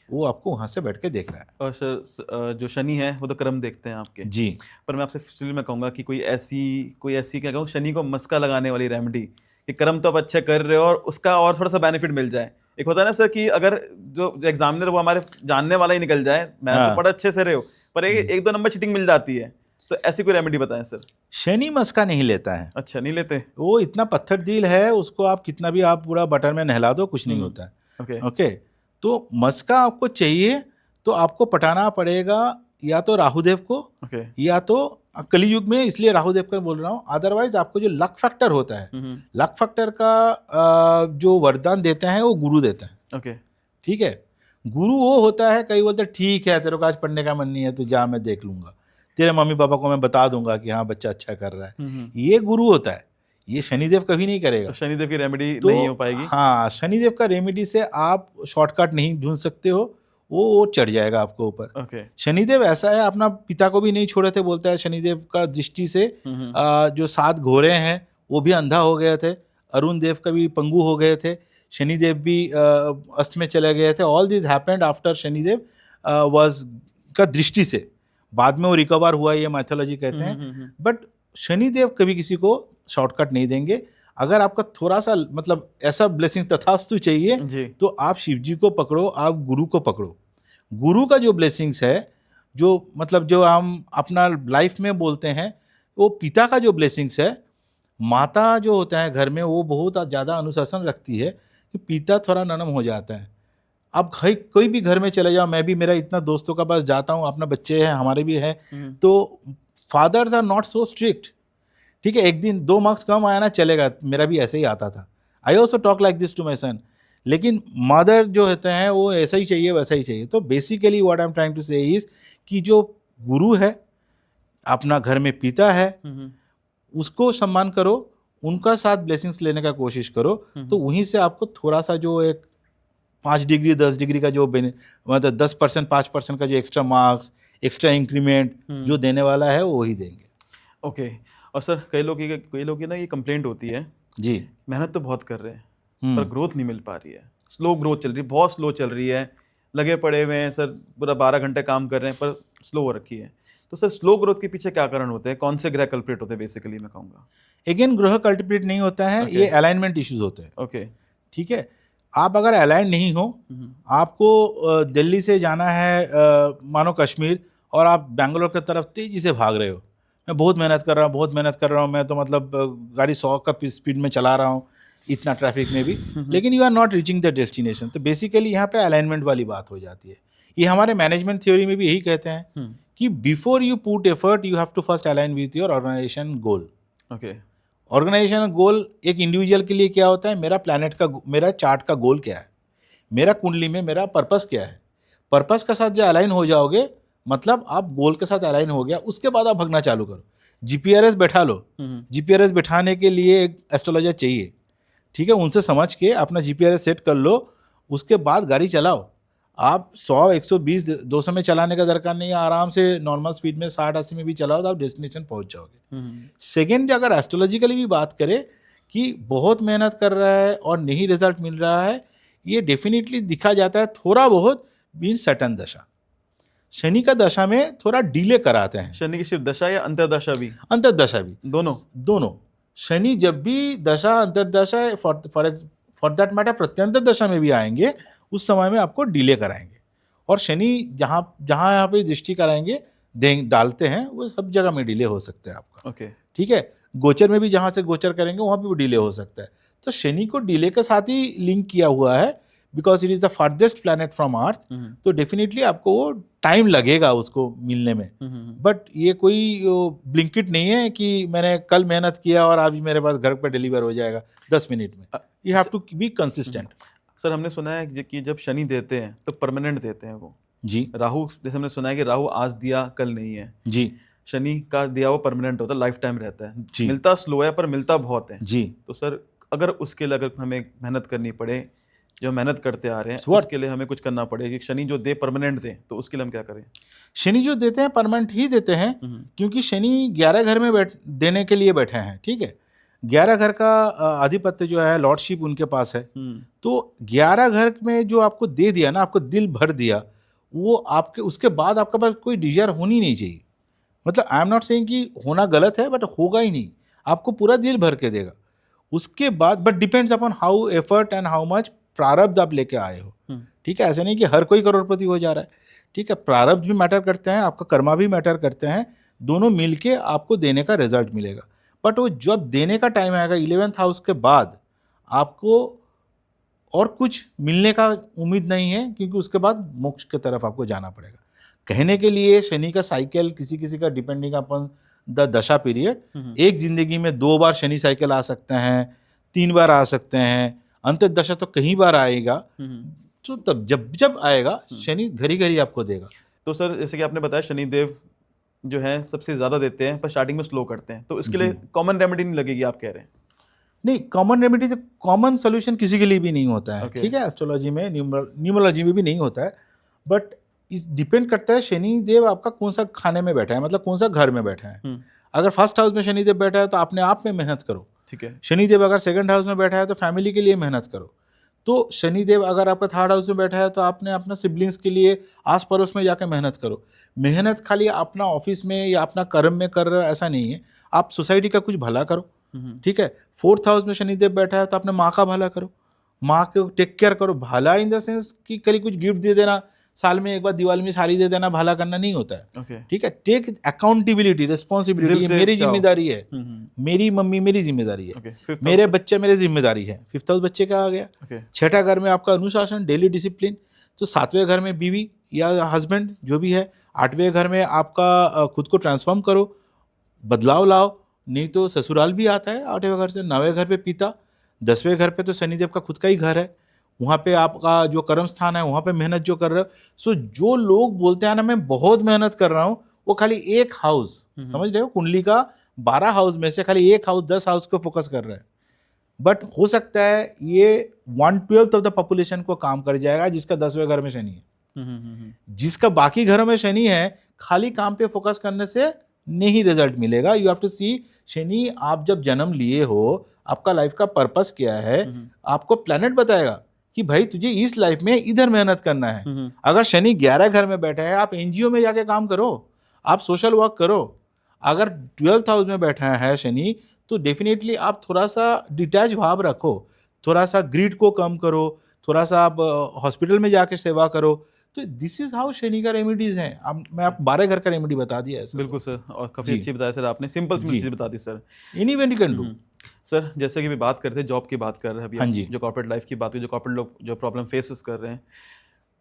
वो आपको वहाँ से बैठ के देख रहा है। और सर जो शनि है वो तो कर्म देखते हैं आपके जी। पर मैं आपसे फिर मैं कहूँगा कि कोई ऐसी क्या कहूँ, शनि को मस्का लगाने वाली रेमेडी कि कर्म तो आप अच्छे कर रहे हो और उसका और थोड़ा सा बेनिफिट मिल जाए। एक होता है ना सर कि अगर जो एग्जामिनर वो हमारे जानने वाला ही निकल जाए, मैं तो पढ़ा अच्छे से रहे हो, पर एक दो नंबर चीटिंग मिल जाती है, तो ऐसी कोई रेमेडी बताएं सर। शनि मस्का नहीं लेता है। अच्छा, नहीं लेते? वो इतना पत्थर दिल है, उसको आप कितना भी आप पूरा बटर में नहला दो, कुछ नहीं होता है। ओके। ओके, तो मस्का आपको चाहिए तो आपको पटाना पड़ेगा या तो राहुदेव को, ओके। या तो कलियुग में, इसलिए राहुदेव का बोल रहा हूँ। अदरवाइज आपको जो लक फैक्टर होता है, लक फैक्टर का जो वरदान देते हैं वो गुरु देते हैं। ओके। ठीक है, गुरु वो होता है, कई बोलते हैं ठीक है तेरे को आज पढ़ने का मन नहीं है तो जा, मैं देख लूंगा, तेरे मम्मी पापा को मैं बता दूंगा कि हाँ बच्चा अच्छा कर रहा है, ये गुरु होता है। ये शनिदेव कभी नहीं करेगा। तो शनिदेव की रेमेडी तो नहीं हो पाएगी। हाँ, शनिदेव का रेमेडी से आप शॉर्टकट नहीं ढूंढ सकते हो, वो चढ़ जाएगा आपको ऊपर। ओके। शनिदेव ऐसा है, अपना पिता को भी नहीं छोड़े थे, बोलता है शनिदेव का दृष्टि से जो 7 घोड़े हैं वो भी अंधा हो गए थे, अरुण देव का भी पंगु हो गए थे, शनिदेव भी अस्त में चले गए थे। All this happened after Shanidev was का दृष्टि से, बाद में वो रिकवर हुआ, ये मैथोलॉजी कहते हैं। बट शनिदेव कभी किसी को शॉर्टकट नहीं देंगे। अगर आपका थोड़ा सा मतलब ऐसा ब्लेसिंग तथास्तु चाहिए जी। तो आप शिव जी को पकड़ो, आप गुरु को पकड़ो। गुरु का जो ब्लेसिंग्स है, जो मतलब जो हम अपना लाइफ में बोलते हैं, वो पिता का जो ब्लेसिंग्स है, माता जो होता है घर में वो बहुत ज़्यादा अनुशासन रखती है कि पिता थोड़ा नरम हो जाता है। आप कोई भी घर में चले जाओ, मैं भी मेरा इतना दोस्तों का पास जाता हूँ, अपना बच्चे हैं, हमारे भी हैं, तो fathers are not so strict. ठीक है, एक दिन 2 मार्क्स कम आया ना चलेगा, मेरा भी ऐसे ही आता था। I also talk like this to my son. लेकिन मदर जो होते हैं वो ऐसा ही चाहिए, वैसा ही चाहिए। तो basically what I am trying to say is कि जो गुरु है, अपना घर में पिता है, उसको सम्मान करो, उनका साथ ब्लेसिंग्स लेने का कोशिश करो, तो वहीं से आपको थोड़ा सा जो एक 5 डिग्री 10 डिग्री का जो मतलब 10% 5% का जो एक्स्ट्रा मार्क्स, एक्स्ट्रा इंक्रीमेंट जो देने वाला है वो वही देंगे। ओके। और सर कई लोग की ना ये कंप्लेंट होती है जी, मेहनत तो बहुत कर रहे हैं पर ग्रोथ नहीं मिल पा रही है, स्लो ग्रोथ चल रही है, बहुत स्लो चल रही है, लगे पड़े हुए हैं सर, पूरा 12 घंटे काम कर रहे हैं पर स्लो हो रखी है। तो सर स्लो ग्रोथ के पीछे क्या कारण होते हैं, कौन से ग्रह कल्प्रिट होते हैं बेसिकली मैं कहूँगा? अगेन ग्रह कल्टिवेट नहीं होता है, ये अलाइनमेंट इश्यूज होते हैं। ओके। ठीक है, आप अगर अलाइन नहीं हो, आपको दिल्ली से जाना है मानो कश्मीर, और आप बैंगलोर की तरफ तेजी से भाग रहे हो, मैं बहुत मेहनत कर रहा हूँ, मैं तो मतलब गाड़ी 100 का स्पीड में चला रहा हूँ, इतना ट्रैफिक में भी, लेकिन you are not reaching the destination. तो बेसिकली यहाँ पे अलाइनमेंट वाली बात हो जाती है। ये हमारे मैनेजमेंट थ्योरी में भी यही कहते हैं कि before you put effort you have to first align with your organisation goal. Okay. Organisation goal एक इंडिविजुअल के लिए क्या होता है, मेरा प्लैनेट का, मेरा चार्ट का गोल क्या है, मेरा कुंडली में मेरा पर्पस क्या है। पर्पस के साथ जो अलाइन हो जाओगे, मतलब आप गोल के साथ अलाइन हो गया, उसके बाद आप भगना चालू करो। जीपीआरएस बैठा लो, जीपीआरएस बैठाने के लिए एक एस्ट्रोलॉजर चाहिए, ठीक है, उनसे समझ के अपना जीपीआरएस सेट कर लो, उसके बाद गाड़ी चलाओ। आप 100, 120, 200 में चलाने का दरकार नहीं है, आराम से नॉर्मल स्पीड में 60, 80 में भी चलाओ तो आप डेस्टिनेशन पहुंच जाओगे। सेकेंड, अगर एस्ट्रोलॉजिकली भी बात करें कि बहुत मेहनत कर रहा है और नहीं रिजल्ट मिल रहा है, ये डेफिनेटली दिखा जाता है थोड़ा बहुत बीन सैटर्न दशा। शनि का दशा में थोड़ा डिले कराते हैं। शनि की सिर्फ दशा या अंतर्दशा भी? अंतर्दशा भी, दोनों। शनि जब भी दशा, अंतर्दशा, फॉर दैट मैटर प्रत्यंतर दशा में भी आएंगे, उस समय में आपको डिले कराएंगे। और शनि जहाँ जहाँ यहाँ पे दृष्टि कराएंगे डालते हैं, वो सब जगह में डिले हो सकता है आपका। ओके। ठीक है, गोचर में भी जहाँ से गोचर करेंगे वहाँ पे भी डिले हो सकता है। तो शनि को डिले के साथ ही लिंक किया हुआ है, because it is the farthest planet from earth. तो डेफिनेटली आपको वो टाइम लगेगा उसको मिलने में। बट ये कोई ब्लिंकिट नहीं है कि मैंने कल मेहनत किया और आज मेरे पास घर पर डिलीवर हो जाएगा 10 मिनट में। You have to be consistent. Sir, हमने सुना है कि जब शनि देते हैं तो परमानेंट देते हैं वो जी। राहु, जैसे हमने सुना है कि राहु आज दिया कल नहीं है जी। शनि का दिया वो परमानेंट होता है, लाइफ टाइम रहता है जी। मिलता स्लो है पर मिलता बहुत है जी। तो सर, अगर उसके लिए अगर हमें मेहनत करनी पड़े, जो मेहनत करते आ रहे हैं, उसके लिए हमें कुछ करना पड़े कि शनि जो दे परमानेंट दे, तो उसके लिए हम क्या करें? शनि जो देते हैं परमानेंट ही देते हैं, क्योंकि शनि 11 घर में देने के लिए बैठे हैं। ठीक है, 11 घर का आधिपत्य जो है, लॉर्डशिप उनके पास है। तो 11 घर में जो आपको दे दिया ना, आपको दिल भर दिया, वो आपके उसके बाद आपके पास कोई डिजायर होनी नहीं चाहिए। मतलब आई एम नॉट सेइंग कि होना गलत है, बट होगा ही नहीं, आपको पूरा दिल भर के देगा उसके बाद। But depends upon how effort and how much प्रारब्ध आप लेके आए हो। ठीक है, ऐसे नहीं कि हर कोई करोड़पति हो जा रहा है। ठीक है, प्रारब्ध भी मैटर करते हैं, आपका कर्मा भी मैटर करते हैं, दोनों मिलके आपको देने का रिजल्ट मिलेगा। बट वो जब देने का टाइम आएगा 11th हाउस के बाद, आपको और कुछ मिलने का उम्मीद नहीं है, क्योंकि उसके बाद मोक्ष की तरफ आपको जाना पड़ेगा। कहने के लिए शनि का साइकिल किसी किसी का डिपेंडिंग अपॉन द दशा पीरियड, एक जिंदगी में 2 बार शनि साइकिल आ सकते हैं, 3 बार आ सकते हैं, अंतर्दशा तो कई बार आएगा। तो तब जब जब आएगा शनि घड़ी घड़ी आपको देगा। तो सर, जैसे कि आपने बताया शनि देव जो है सबसे ज्यादा देते हैं पर स्टार्टिंग में स्लो करते हैं, तो इसके लिए कॉमन रेमेडी नहीं लगेगी आप कह रहे हैं? नहीं, कॉमन रेमेडी, तो कॉमन सोल्यूशन किसी के लिए भी नहीं होता है। ठीक है, एस्ट्रोलॉजी में, न्यूमरोलॉजी में भी नहीं होता है। बट इस डिपेंड करता है शनि देव आपका कौन सा खाने में बैठा है, मतलब कौन सा घर में बैठा है। अगर फर्स्ट हाउस में शनि देव बैठा है तो अपने आप में मेहनत करो। ठीक है। शनि देव अगर सेकंड हाउस में बैठा है तो फैमिली के लिए मेहनत करो। तो शनि देव अगर आपका थर्ड हाउस में बैठा है तो आपने अपना सिबलिंग्स के लिए आस पड़ोस में जाकर मेहनत करो। मेहनत खाली अपना ऑफिस में या अपना कर्म में कर रहे हो ऐसा नहीं है, आप सोसाइटी का कुछ भला करो। ठीक है, 4th हाउस में शनिदेव बैठा है तो अपने माँ का भला करो, माँ को टेक केयर करो। भला इन द सेंस कि कभी कुछ गिफ्ट दे देना, साल में एक बार दिवाली में साड़ी दे देना, भला करना नहीं होता है। ठीक है, टेक अकाउंटेबिलिटी, रिस्पॉन्सिबिलिटी, मेरी जिम्मेदारी है, मेरी मम्मी मेरी जिम्मेदारी है, मेरे बच्चे मेरी जिम्मेदारी है। 5th हाउस बच्चे का आ गया। 6ठा घर में आपका अनुशासन, डेली डिसिप्लिन। तो 7वें घर में बीवी या हस्बैंड जो भी है। 8वें घर में आपका खुद को ट्रांसफॉर्म करो, बदलाव लाओ, नहीं तो ससुराल भी आता है 8वें घर से। 9वें घर पे पिता, 10वें घर पे तो शनिदेव का खुद का ही घर है, वहाँ पे आपका जो कर्म स्थान है, वहाँ पे मेहनत जो कर रहे हो। सो जो लोग बोलते हैं ना मैं बहुत मेहनत कर रहा हूँ, वो खाली एक हाउस, समझ रहे हो, कुंडली का 12 हाउस में से खाली एक हाउस 10 हाउस को फोकस कर रहे हैं। बट हो सकता है ये 1/12 ऑफ द पॉपुलेशन को काम कर जाएगा जिसका 10वें घर में शनि है। जिसका बाकी घरों में शनि है, खाली काम पे फोकस करने से नहीं रिजल्ट मिलेगा। यू हैव टू सी शनि, आप जब जन्म लिए हो, आपका लाइफ का पर्पस क्या है, आपको प्लैनेट बताएगा कि भाई तुझे इस लाइफ में इधर मेहनत करना है। अगर शनि 11 घर में बैठा है, आप एनजीओ में जाके काम करो, आप सोशल वर्क करो। अगर 12th हाउस में बैठा है शनि, तो डेफिनेटली आप थोड़ा सा डिटैच भाव रखो, थोड़ा सा ग्रीड को कम करो, थोड़ा सा आप हॉस्पिटल में जाके सेवा करो। तो दिस इज हाउ शनि का रेमेडीज हैं। मैं आप 12 घर का रेमेडी बता दिया है। बिल्कुल सर, और काफ़ी अच्छी बताया सर आपने, सिंपल चीज़ बता दी sir. Any one you can do. Sir जैसे कि भी बात करते हैं जॉब की बात कर रहे हैं अभी हाँ हम, जी। जो कॉर्पोरेट लाइफ की बात हुई, जो कॉर्पोरेट लोग जो प्रॉब्लम फेसेस कर रहे हैं,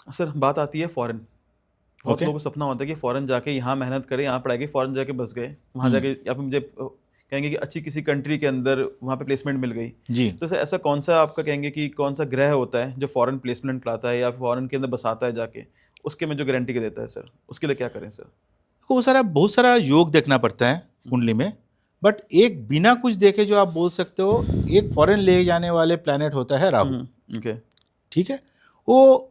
सर बात आती है फॉरेन। बहुत ओके। लोगों को सपना होता है कि फॉरेन जाके यहाँ मेहनत करें, यहाँ पढ़ाई की, फॉरेन जाके बस गए, वहाँ हुँ। जाके या फिर मुझे कहेंगे कि अच्छी किसी कंट्री के अंदर वहाँ पे प्लेसमेंट मिल गई। जी। तो सर ऐसा कौन सा आपका कहेंगे कि कौन सा ग्रह होता है जो फॉरेन प्लेसमेंट लाता है या फॉरेन के अंदर बसाता है जाके, उसके में जो गारंटी के देता है सर, उसके लिए क्या करें सर? बहुत सारा योग देखना पड़ता है कुंडली में, बट एक बिना कुछ देखे जो आप बोल सकते हो, एक फॉरेन ले जाने वाले प्लैनेट होता है राहु। ओके। ठीक है, वो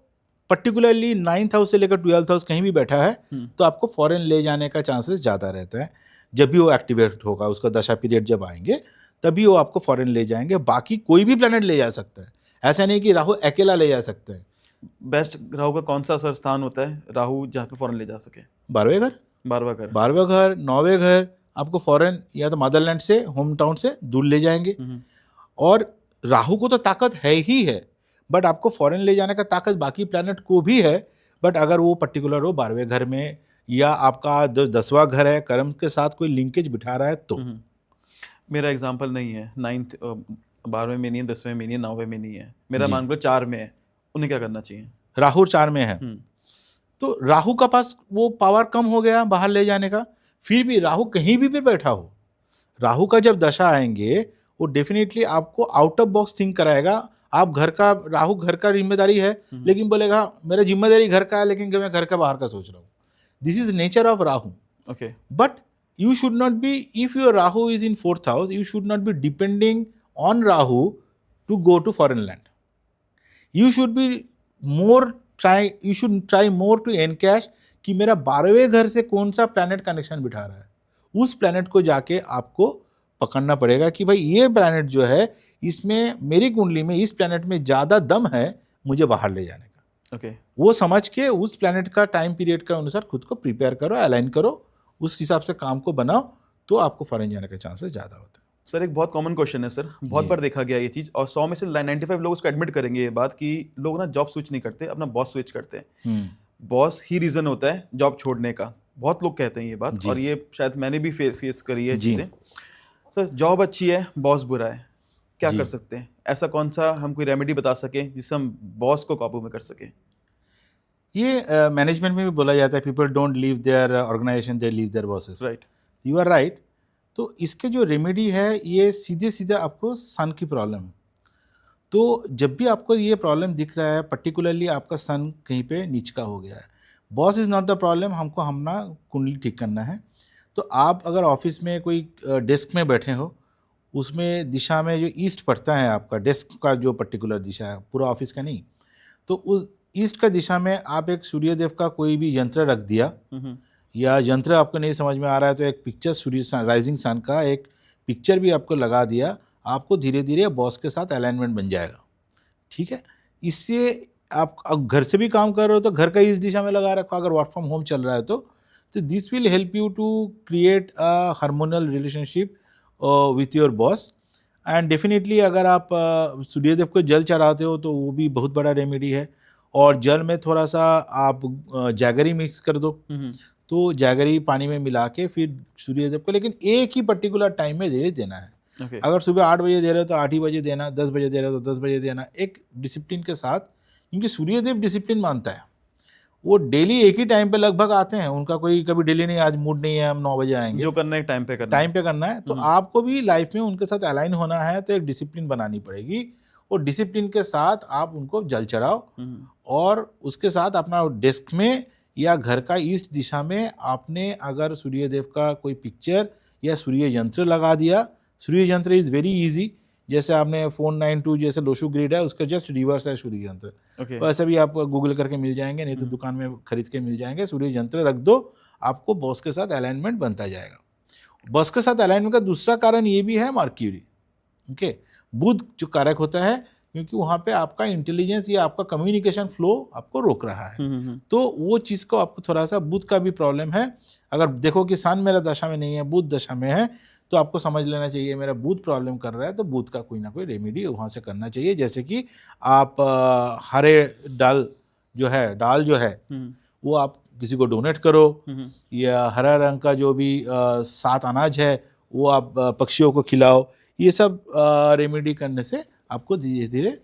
पर्टिकुलरली 9th हाउस से लेकर 12th हाउस कहीं भी बैठा है तो आपको फॉरेन ले जाने का चांसेस ज़्यादा रहता है। जब भी वो एक्टिवेट होगा, उसका दशा पीरियड जब आएंगे तभी वो आपको फॉरेन ले जाएंगे। बाकी कोई भी प्लैनेट ले जा सकता है, ऐसा नहीं कि राहु अकेला ले जा सकता है। बेस्ट राहु का कौन सा सर स्थान होता है राहु जहाँ पे फॉरेन ले जा सके? 12वें घर, 12वां घर। 12वें घर, 9वें घर आपको फॉरेन या तो मदरलैंड से, होम टाउन से दूर ले जाएंगे। और राहु को तो ताकत है ही है, बट आपको फॉरेन ले जाने का ताकत बाकी प्लैनेट को भी है। बट अगर वो पर्टिकुलर हो 12वें घर में, या आपका 10वां घर है, कर्म के साथ कोई लिंकेज बिठा रहा है तो। मेरा एग्जांपल नहीं है, 9th 12वें में नहीं है, 10वें में नहीं है, 9वें में नहीं है, मेरा जी। मान लो 4 में है, उन्हें क्या करना चाहिए? राहु 4 में है तो राहु का पास वो पावर कम हो गया बाहर ले जाने का। फिर भी राहु कहीं भी बैठा हो, राहु का जब दशा आएंगे वो डेफिनेटली आपको आउट ऑफ बॉक्स थिंक कराएगा। आप घर का, राहु घर का जिम्मेदारी है लेकिन बोलेगा मेरा जिम्मेदारी घर का है लेकिन मैं घर का बाहर का सोच रहा हूँ। This is nature of Rahu. Okay. But you should not be, if your Rahu is in 4th house, you should not be depending on Rahu to go to foreign land. You should be you should try more to encash कि मेरा 12वें घर से कौन सा प्लैनेट कनेक्शन बिठा रहा है। उस प्लैनेट को जाके आपको पकड़ना पड़ेगा कि भाई ये प्लैनेट जो है, इसमें मेरी कुंडली में इस प्लैनेट में ज़्यादा दम है मुझे बाहर ले जाने का। ओके। वो समझ के उस प्लैनेट का टाइम पीरियड के अनुसार खुद को प्रिपेयर करो, अलाइन करो, उस हिसाब से काम को बनाओ तो आपको फॉरेन जाने का चांसेस ज़्यादा होता है। सर एक बहुत कॉमन क्वेश्चन है सर, बहुत बार देखा गया ये चीज़, और 100 में से 95 लोग उसको एडमिट करेंगे ये बात कि लोग ना जॉब स्विच नहीं करते, अपना बॉस स्विच करते हैं। बॉस ही रीज़न होता है जॉब छोड़ने का, बहुत लोग कहते हैं ये बात, और ये शायद मैंने भी फेस करी है चीज़ें। सर जॉब अच्छी है, बॉस बुरा है, क्या कर सकते हैं? ऐसा कौन सा हम कोई रेमेडी बता सकें जिससे हम बॉस को काबू में कर सकें? ये मैनेजमेंट में भी बोला जाता है, people don't leave their organization, they leave their bosses. Right, you are right. तो इसके जो रेमेडी है, ये सीधे सीधे आपको सन की प्रॉब्लम है। तो जब भी आपको ये प्रॉब्लम दिख रहा है, पर्टिकुलरली आपका सन कहीं पे नीच का हो गया है, boss is not the problem, हमको हमना कुंडली ठीक करना है। तो आप अगर ऑफिस में कोई डेस्क में बैठे हो, उसमें दिशा में जो ईस्ट पड़ता है, आपका डेस्क का जो पर्टिकुलर दिशा है, पूरा ऑफिस का नहीं, तो उस ईस्ट का दिशा में आप एक सूर्यदेव का कोई भी यंत्र रख दिया, या यंत्र आपको नहीं समझ में आ रहा है तो एक पिक्चर सूर्य राइजिंग सन का एक पिक्चर भी आपको लगा दिया, आपको धीरे धीरे बॉस के साथ अलाइनमेंट बन जाएगा। ठीक है, इससे आप अब घर से भी काम कर रहे हो तो घर का इस दिशा में लगा रखो, अगर वर्क फ्रॉम होम चल रहा है तो this will help you to create a harmonial relationship with your boss. And definitely अगर आप सूर्यदेव को जल चढ़ाते हो तो वो भी बहुत बड़ा रेमेडी है। और जल में थोड़ा सा आप जैगरी मिक्स कर दो, तो जैगरी पानी में मिला के फिर सूर्यदेव को, लेकिन एक ही पर्टिकुलर टाइम में देना है। अगर सुबह 8 बजे दे रहे हो तो 8 ही बजे देना, 10 बजे दे रहे हो तो 10 बजे देना, एक डिसिप्लिन के साथ, क्योंकि सूर्यदेव डिसिप्लिन मानता है। वो डेली एक ही टाइम पे लगभग आते हैं, उनका कोई कभी डेली नहीं, आज मूड नहीं है हम 9 बजे आएंगे, जो करना है टाइम पे करना है। तो आपको भी लाइफ में उनके साथ अलाइन होना है तो एक डिसिप्लिन बनानी पड़ेगी, और डिसिप्लिन के साथ आप उनको जल चढ़ाओ, और उसके साथ अपना डेस्क में या घर का ईस्ट दिशा में आपने अगर सूर्यदेव का कोई पिक्चर या सूर्य यंत्र लगा दिया। सूर्य यंत्र इज़ वेरी इजी, जैसे आपने 492 जैसे लोशु ग्रिड है उसका जस्ट रिवर्स है सूर्य यंत्र। तो ऐसे भी आप गूगल करके मिल जाएंगे, नहीं तो दुकान में खरीद के मिल जाएंगे। सूर्य यंत्र रख दो, आपको बॉस के साथ अलाइनमेंट बनता जाएगा। बॉस के साथ अलाइनमेंट का दूसरा कारण ये भी है मर्क्यूरी। ओके, बुध जो कारक होता है, क्योंकि वहाँ पे आपका इंटेलिजेंस या आपका कम्युनिकेशन फ्लो आपको रोक रहा है, तो वो चीज़ को आपको थोड़ा सा बुध का भी प्रॉब्लम है। अगर देखो कि सन मेरा दशा में नहीं है, बुध दशा में है, तो आपको समझ लेना चाहिए मेरा बुध प्रॉब्लम कर रहा है, तो बुध का कोई ना कोई रेमेडी वहाँ से करना चाहिए। जैसे कि आप हरे दाल जो है वो आप किसी को डोनेट करो, या हरा रंग का जो भी 7 अनाज है वो आप पक्षियों को खिलाओ। ये सब रेमेडी करने से आपको धीरे धीरे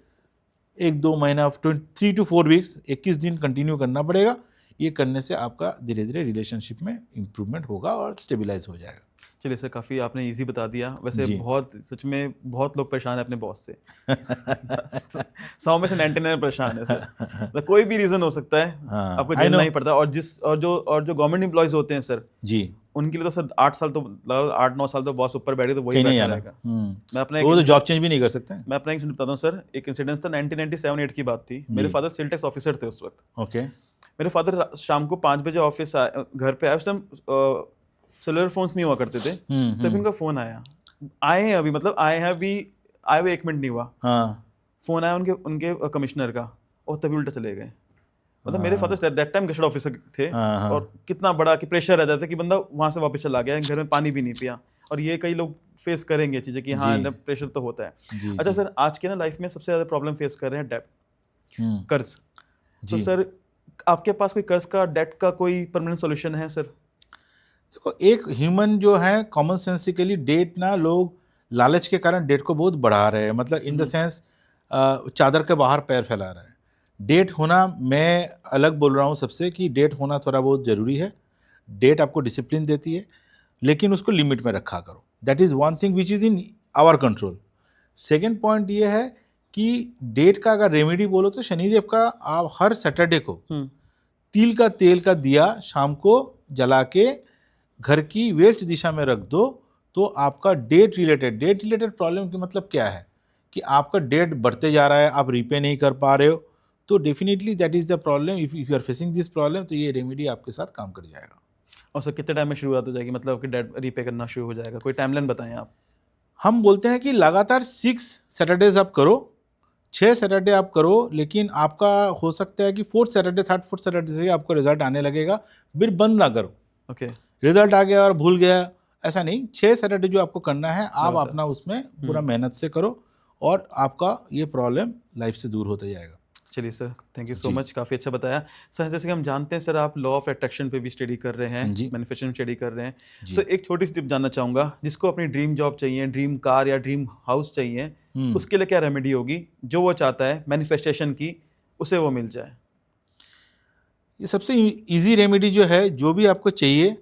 1-2 महीना 3 to 4 वीक्स 21 दिन कंटिन्यू करना पड़ेगा। ये करने से आपका धीरे धीरे रिलेशनशिप में इम्प्रूवमेंट होगा और स्टेबलाइज हो जाएगा। चलिए सर, काफ़ी आपने इजी बता दिया। वैसे जी। बहुत सच में बहुत लोग परेशान हैं अपने बॉस से। 100 में से 99 परेशान है सर। मतलब कोई भी रीज़न हो सकता है, हाँ, आपको I झेलना know। ही पड़ता है। और जो गवर्नमेंट एम्प्लॉयज़ होते हैं सर, जी, उनके लिए तो सर 8 साल तो लगभग 8-9 साल तो बॉस ऊपर बैठे तो वही कहीं नहीं बैठा आना। रहेगा। मैं अपना तो वो तो जॉब चेंज भी नहीं कर सकते। मैं अपना एक इंसिडेंट बताता हूँ सर। एक इंसिडेंस था 1997-8 की बात थी। मेरे जी। फादर सेल टैक्स ऑफिसर थे उस वक्त। ओके। मेरे फादर शाम को 5 बजे ऑफिस घर पे आए। उस टाइम सेलुलर फोन्स नहीं हुआ करते थे। तभी उनका फ़ोन आया। आए हैं अभी, मतलब आए हुए 1 मिनट नहीं हुआ। हाँ, फ़ोन आया उनके कमिश्नर का, और तभी उल्टा चले गए। मतलब मेरे father that time gadget officer थे। हाँ, हाँ। और कितना बड़ा कि प्रेशर रहता था कि बंदा वहाँ से वापस चला गया, घर में पानी भी नहीं पिया। और ये कई लोग फेस करेंगे चीज़ें कि हाँ, जी। प्रेशर तो होता है। जी, अच्छा जी। सर, आज के ना लाइफ में सबसे ज़्यादा प्रॉब्लम फेस कर रहे हैं डेट, हुँ, कर्ज। तो जी। सर, आपके पास कोई कर्ज का, डेट का कोई परमानेंट सॉल्यूशन है सर? देखो, एक ह्यूमन जो है कॉमन सेंसिकली डेट ना, लोग लालच के कारण डेट को बहुत बढ़ा रहे हैं। मतलब इन द सेंस चादर के बाहर पैर फैला रहे हैं। डेट होना, मैं अलग बोल रहा हूँ सबसे कि डेट होना थोड़ा बहुत ज़रूरी है। डेट आपको डिसिप्लिन देती है, लेकिन उसको लिमिट में रखा करो। That is one thing which is in our control. Second point ये है कि डेट का अगर रेमेडी बोलो तो शनिदेव का आप हर सैटरडे को तिल का तेल का दिया शाम को जला के घर की वेस्ट दिशा में रख दो, तो आपका डेट रिलेटेड प्रॉब्लम की मतलब क्या है कि आपका डेट बढ़ते जा रहा है, आप रीपे नहीं कर पा रहे हो, तो definitely that is the problem. If you are facing this problem, तो ये रेमेडी आपके साथ काम कर जाएगा। और सर कितने टाइम में शुरुआत हो जाएगी, मतलब कि डेट रीपे करना शुरू हो जाएगा? कोई टाइमलाइन बताएं आप। हम बोलते हैं कि लगातार 6 सैटरडेज आप करो, 6 सैटरडे आप करो, लेकिन आपका हो सकता है कि 4th Saturday, 3rd 4th Saturday से ही आपको रिजल्ट आने लगेगा। फिर बंद ना करो, ओके। रिजल्ट आ गया और भूल गया, ऐसा नहीं। 6 सैटरडे जो आपको करना है, आप लगातार। अपना उसमें पूरा मेहनत से करो और आपका ये प्रॉब्लम लाइफ से दूर होता जाएगा। चलिए sir, thank you so ji. Much, काफ़ी अच्छा बताया। सर जैसे कि हम जानते हैं सर, आप लॉ ऑफ अट्रैक्शन पे भी स्टडी कर रहे हैं, जी। मैनिफेस्टेशन स्टडी कर रहे हैं। जी। तो एक छोटी सी टिप जानना चाहूँगा, जिसको अपनी ड्रीम जॉब चाहिए, ड्रीम कार या ड्रीम हाउस चाहिए, उसके लिए क्या रेमेडी होगी जो वो चाहता है मैनिफेस्टेशन की, उसे वो मिल जाए? ये सबसे इजी रेमेडी जो है, जो भी आपको चाहिए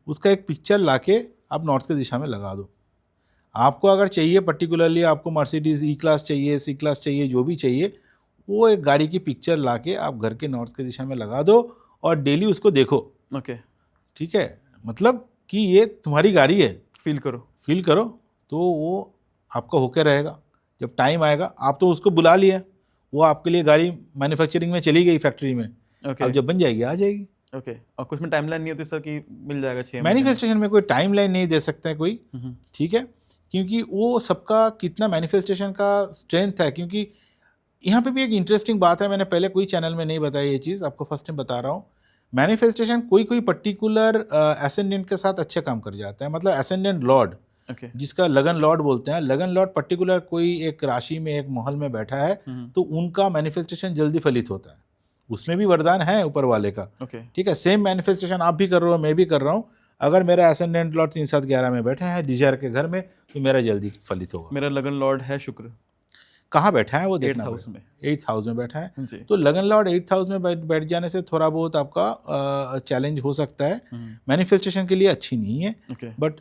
उसका एक पिक्चर लाके आप नॉर्थ की दिशा में लगा दो। आपको अगर चाहिए पर्टिकुलरली, आपको मर्सिडीज ई क्लास चाहिए, सी क्लास चाहिए, जो भी चाहिए, वो एक गाड़ी की पिक्चर लाके आप घर के नॉर्थ की दिशा में लगा दो और डेली उसको देखो। ओके। ठीक है, मतलब कि ये तुम्हारी गाड़ी है, फील करो। फील करो, तो वो आपका होके रहेगा। जब टाइम आएगा, आप तो उसको बुला लिए, वो आपके लिए गाड़ी मैन्युफैक्चरिंग में चली गई फैक्ट्री में, ओके। अब जब बन जाएगी आ जाएगी। ओके। और कुछ में टाइमलाइन नहीं होती सर कि मिल जाएगा 6 महीने में? मैनिफेस्टेशन में कोई टाइमलाइन नहीं दे सकते हैं कोई, ठीक है, क्योंकि वो सबका कितना मैनिफेस्टेशन का स्ट्रेंथ है। क्योंकि यहाँ पे भी एक इंटरेस्टिंग बात है, मैंने पहले कोई चैनल में नहीं बताई ये चीज़, आपको फर्स्ट टाइम बता रहा हूँ। मैनिफेस्टेशन कोई पर्टिकुलर एसेंडेंट के साथ अच्छे काम कर जाता है। मतलब एसेंडेंट लॉर्ड, ओके। जिसका लगन लॉर्ड बोलते हैं, लगन लॉर्ड पर्टिकुलर कोई एक राशि में, एक महल में बैठा है, तो उनका मैनिफेस्टेशन जल्दी फलित होता है। उसमें भी वरदान है ऊपर वाले का। ओके। ठीक है, सेम मैनिफेस्टेशन आप भी कर रहे हो, मैं भी कर रहा हूँ। अगर मेरा एसेंडेंट लॉर्ड 3 7 11 में बैठे हैं डिजायर के घर में, तो मेरा जल्दी फलित होगा। मेरा लगन लॉर्ड है शुक्र, कहाँ बैठा है वो देखना 8th हाउस में। 8th हाउस में बैठा है, जी। तो लगन लॉर्ड 8th हाउस में बैठ जाने से थोड़ा बहुत आपका चैलेंज हो सकता है। मैनिफेस्टेशन के लिए अच्छी नहीं है, ओके। बट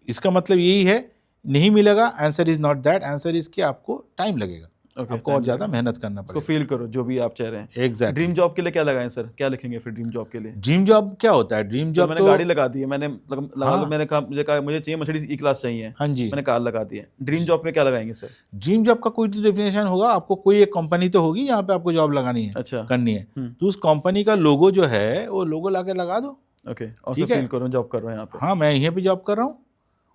इसका मतलब यही है, नहीं मिलेगा। Answer is not that, answer is कि आपको टाइम लगेगा, ओके, आपको और ज़्यादा मेहनत करना उसको पड़ेगा। फील करो जो भी आप चाह रहे हैं। एग्जैक्टली। ड्रीम जॉब के लिए क्या लगाएं सर, क्या लिखेंगे फिर ड्रीम जॉब के लिए? ड्रीम जॉब क्या होता है? ड्रीम तो जॉब मैंने तो गाड़ी लगा दी है, मैंने लगा लो, हाँ। मैंने कहा मुझे चाहिए मर्सिडीज ई क्लास चाहिए, हाँ जी। मैंने कार लगा दी है। ड्रीम जॉब में क्या लगाएंगे सर? ड्रीम जॉब का कोई तो डेफिनेशन होगा, आपको कोई एक कंपनी तो होगी यहाँ पे आपको जॉब लगानी है, अच्छा। करनी है, तो उस कंपनी का लोगो जो है वो लोगो लाके लगा दो। ओके। और ठीक सर है। फील करो जॉब कर रहे हैं यहाँ पे। हाँ, मैं यहीं पे जॉब कर रहा हूँ।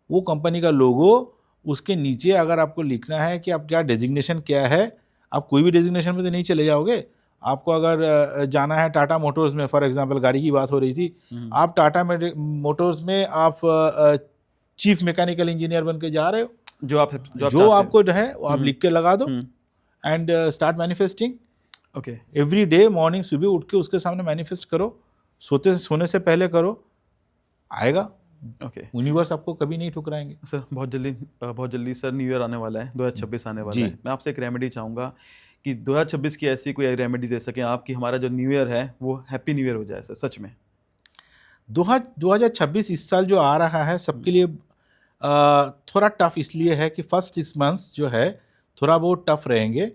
वो कंपनी का लोगो, उसके नीचे अगर आपको लिखना है कि आप क्या डेजिग्नेशन क्या है, आप कोई भी डेजिग्नेशन में तो नहीं चले जाओगे। आपको अगर जाना है टाटा मोटर्स में, फॉर एग्जांपल गाड़ी की बात हो रही थी, आप टाटा मोटर्स में आप चीफ मैकेनिकल इंजीनियर बन के जा रहे हो, जो आप जो आपको जो है वो आप लिख के लगा दो and start manifesting. Okay. Every day morning सुबह उठ के उसके सामने मैनिफेस्ट करो, सोने से पहले करो, आएगा। ओके यूनिवर्स आपको कभी नहीं ठुकराएंगे। सर, बहुत जल्दी सर न्यू ईयर आने वाला है, 2026 आने वाला जी। है। मैं आपसे एक रेमेडी चाहूँगा कि 2026 की ऐसी कोई रेमेडी दे सकें आप कि हमारा जो न्यू ईयर है वो हैप्पी न्यू ईयर हो जाए सर, सच में। 2026 इस साल जो आ रहा है सबके लिए थोड़ा टफ इसलिए है कि फर्स्ट 6 मंथ्स जो है थोड़ा बहुत टफ रहेंगे,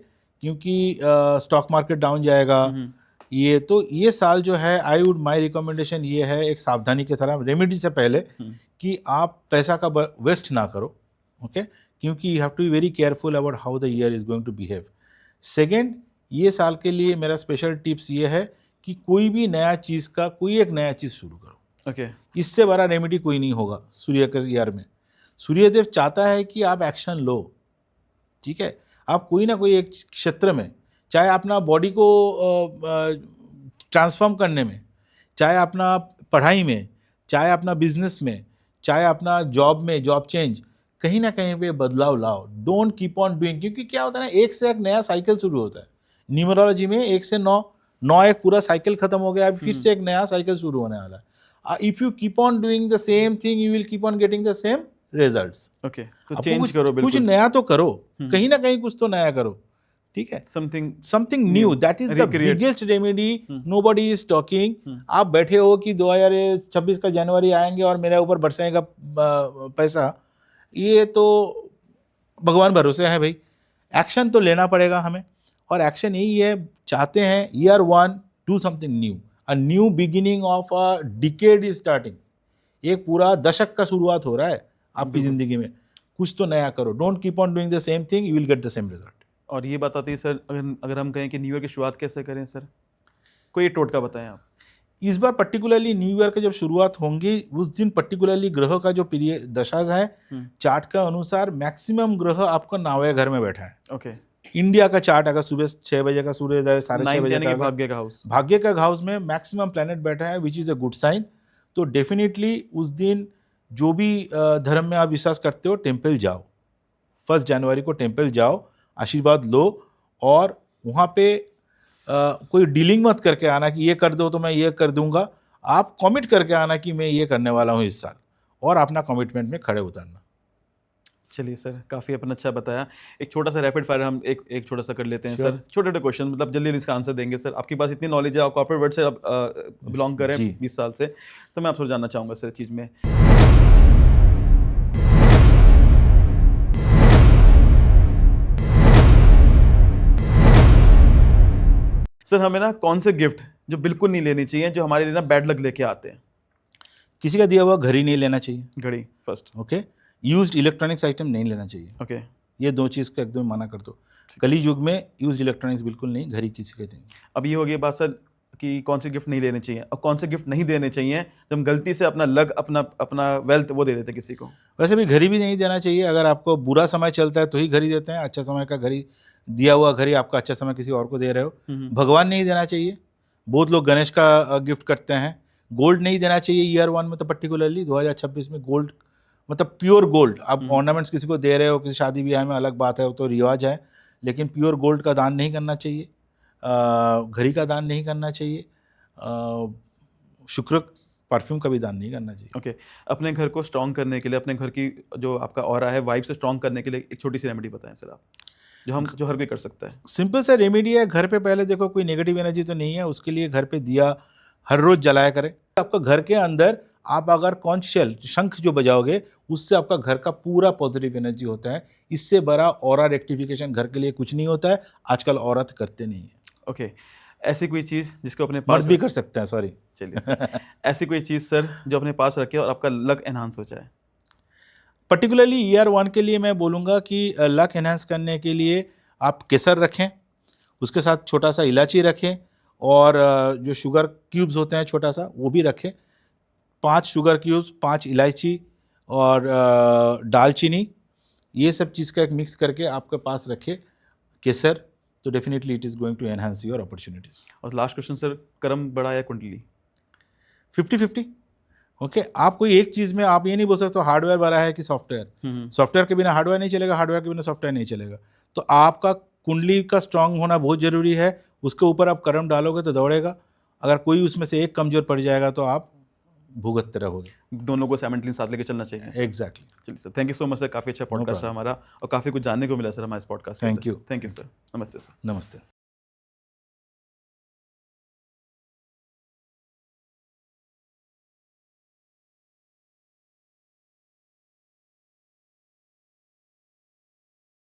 क्योंकि स्टॉक मार्केट डाउन जाएगा। ये साल जो है माय रिकमेंडेशन ये है, एक सावधानी के तरह रेमेडी से पहले, कि आप पैसा का वेस्ट ना करो। ओके, क्योंकि you have to be very careful about how the year is going to behave. Second, ये साल के लिए मेरा स्पेशल टिप्स ये है कि कोई भी नया चीज़ का कोई एक नया चीज़ शुरू करो। ओके इससे बड़ा रेमेडी कोई नहीं होगा सूर्य के ईयर में। सूर्यदेव चाहता है कि आप एक्शन लो, ठीक है। आप कोई ना कोई एक क्षेत्र में, चाहे अपना बॉडी को ट्रांसफॉर्म करने में, चाहे अपना पढ़ाई में, चाहे अपना बिजनेस में, चाहे अपना जॉब में, जॉब चेंज, कहीं ना कहीं पे बदलाव लाओ। डोंट कीप ऑन डूइंग, क्योंकि क्या होता है ना, एक से एक नया साइकिल शुरू होता है। न्यूमरोलॉजी में 1 से 9 एक पूरा साइकिल खत्म हो गया, अब फिर से एक नया साइकिल शुरू होने वाला है। If you keep on doing the same thing, you will keep on getting the same results. Okay, तो चेंज करो, कुछ बिल्कुल नया तो करो, कहीं ना कहीं कुछ तो नया करो, ठीक है। Something new, that is the biggest remedy. Nobody is talking. आप बैठे हो कि 2026 का जनवरी आएंगे और मेरे ऊपर बरसाएगा पैसा, ये तो भगवान भरोसे है भाई। एक्शन तो लेना पड़ेगा हमें, और एक्शन यही है, चाहते हैं year 1 do something new, a new beginning of a decade is starting. एक पूरा दशक का शुरुआत हो रहा है आपकी जिंदगी में, कुछ तो नया करो। Don't keep on doing the same thing, you will get the same result. और ये बताते हैं सर, अगर हम कहें कि न्यू ईयर की शुरुआत कैसे करें सर, कोई एक टोटका बताएं आप। इस बार पर्टिकुलरली न्यू ईयर की जब शुरुआत होंगी उस दिन पर्टिकुलरली ग्रह का जो पीरियड दशा है, चार्ट का अनुसार मैक्सिमम ग्रह आपको 9वें घर में बैठा है। ओके, इंडिया का चार्ट अगर सुबह 6 बजे का सूर्योदय 6:30 बजे का, भाग्य का हाउस में मैक्सिमम प्लैनेट बैठा है, which is a good sign. तो डेफिनेटली उस दिन जो भी धर्म में आप विश्वास करते हो, टेम्पल जाओ। 1 जनवरी को टेम्पल जाओ, आशीर्वाद लो, और वहाँ पे कोई डीलिंग मत करके आना कि ये कर दो तो मैं ये कर दूंगा। आप कमिट करके आना कि मैं ये करने वाला हूँ इस साल, और अपना कमिटमेंट में खड़े उतरना। चलिए सर, काफ़ी अपन अच्छा बताया। एक छोटा सा रैपिड फायर हम एक छोटा सा कर लेते हैं Sure. सर। छोटे छोटे क्वेश्चन, मतलब जल्दी इसका आंसर देंगे सर। आपके पास इतनी नॉलेज है, आप कॉर्पोरेट वर्ल्ड से बिलोंग करें जी। 20 साल से, तो मैं आपसे जानना चाहूँगा सर चीज़ में। सर, हमें ना कौन से गिफ्ट जो बिल्कुल नहीं लेनी चाहिए, जो हमारे लिए ना बैड लक लेके आते हैं? किसी का दिया हुआ घड़ी नहीं लेना चाहिए। घड़ी first. Okay, used electronics item नहीं लेना चाहिए। ओके, ये 2 चीज़ का एकदम मना कर दो। कली युग में यूज्ड इलेक्ट्रॉनिक्स बिल्कुल नहीं, घड़ी किसी के नहीं। अब ये हो गई बात सर कि कौन से गिफ्ट नहीं लेने चाहिए, और कौन से गिफ्ट नहीं देने चाहिए जब हम गलती से अपना लक, अपना वेल्थ वो दे देते किसी को। वैसे भी घड़ी भी नहीं देना चाहिए। अगर आपको बुरा समय चलता है तो ही घड़ी देते हैं, अच्छा समय का घड़ी दिया हुआ घड़ी आपका अच्छा समय किसी और को दे रहे हो। भगवान नहीं देना चाहिए। बहुत लोग गणेश का गिफ्ट करते हैं। गोल्ड नहीं देना चाहिए ईयर 1 में, तो पर्टिकुलरली 2026 में गोल्ड, मतलब प्योर गोल्ड। आप ऑर्नामेंट्स किसी को दे रहे हो किसी शादी ब्याह में, अलग बात है, वो तो रिवाज है, लेकिन प्योर गोल्ड का दान नहीं करना चाहिए। घड़ी का दान नहीं करना चाहिए। शुक्र परफ्यूम का भी दान नहीं करना चाहिए। ओके, अपने घर को स्ट्रॉन्ग करने के लिए, अपने घर की जो आपका ऑरा है, वाइब से स्ट्रॉन्ग करने के लिए एक छोटी सी रेमेडी बताएं सर आप, जो हर कोई कर सकता है। सिंपल सा रेमेडी है। घर पे पहले देखो कोई नेगेटिव एनर्जी तो नहीं है, उसके लिए घर पे दिया हर रोज जलाया करें। आपका घर के अंदर आप अगर कॉन्शियल शंख जो बजाओगे, उससे आपका घर का पूरा पॉजिटिव एनर्जी होता है। इससे बड़ा ऑरा रेक्टिफिकेशन घर के लिए कुछ नहीं होता है। आजकल औरत करते नहीं है। ओके, ऐसी कोई चीज़ जिसको अपने पास मर्द भी कर सकते हैं, सॉरी। चलिए सर, ऐसी कोई चीज़ सर जो अपने पास रखे और आपका लक एनहांस हो जाए। पर्टिकुलरली ईयर 1 के लिए मैं बोलूँगा कि लक एनहांस करने के लिए आप केसर रखें, उसके साथ छोटा सा इलायची रखें, और जो शुगर क्यूब्स होते हैं छोटा सा वो भी रखें। 5 शुगर क्यूब्स, 5 इलायची और दालचीनी, ये सब चीज़ का एक मिक्स करके आपके पास रखें केसर, तो definitely it is going to enhance your opportunities. और लास्ट क्वेश्चन सर, कर्म बड़ा या कुंडली? 50-50। ओके, आप कोई एक चीज़ में आप ये नहीं बोल सकते हार्डवेयर बड़ा है कि सॉफ्टवेयर। सॉफ्टवेयर के बिना हार्डवेयर नहीं चलेगा, हार्डवेयर के बिना सॉफ्टवेयर नहीं चलेगा। तो आपका कुंडली का स्ट्रांग होना बहुत ज़रूरी है। उसके ऊपर आप कर्म डालोगे तो दौड़ेगा। अगर कोई उसमें से एक कमज़ोर पड़ जाएगा तो आप भुगतते रहोगे। दोनों को साइमल्टेनियसली साथ लेके चलना चाहिए। एग्जैक्टली। चलिए sir, thank you so much sir, काफ़ी अच्छा पॉडकास्ट रहा हमारा और काफ़ी कुछ जानने को मिला सर हमारे इस podcast Thank you. Thank you sir, नमस्ते सर। नमस्ते।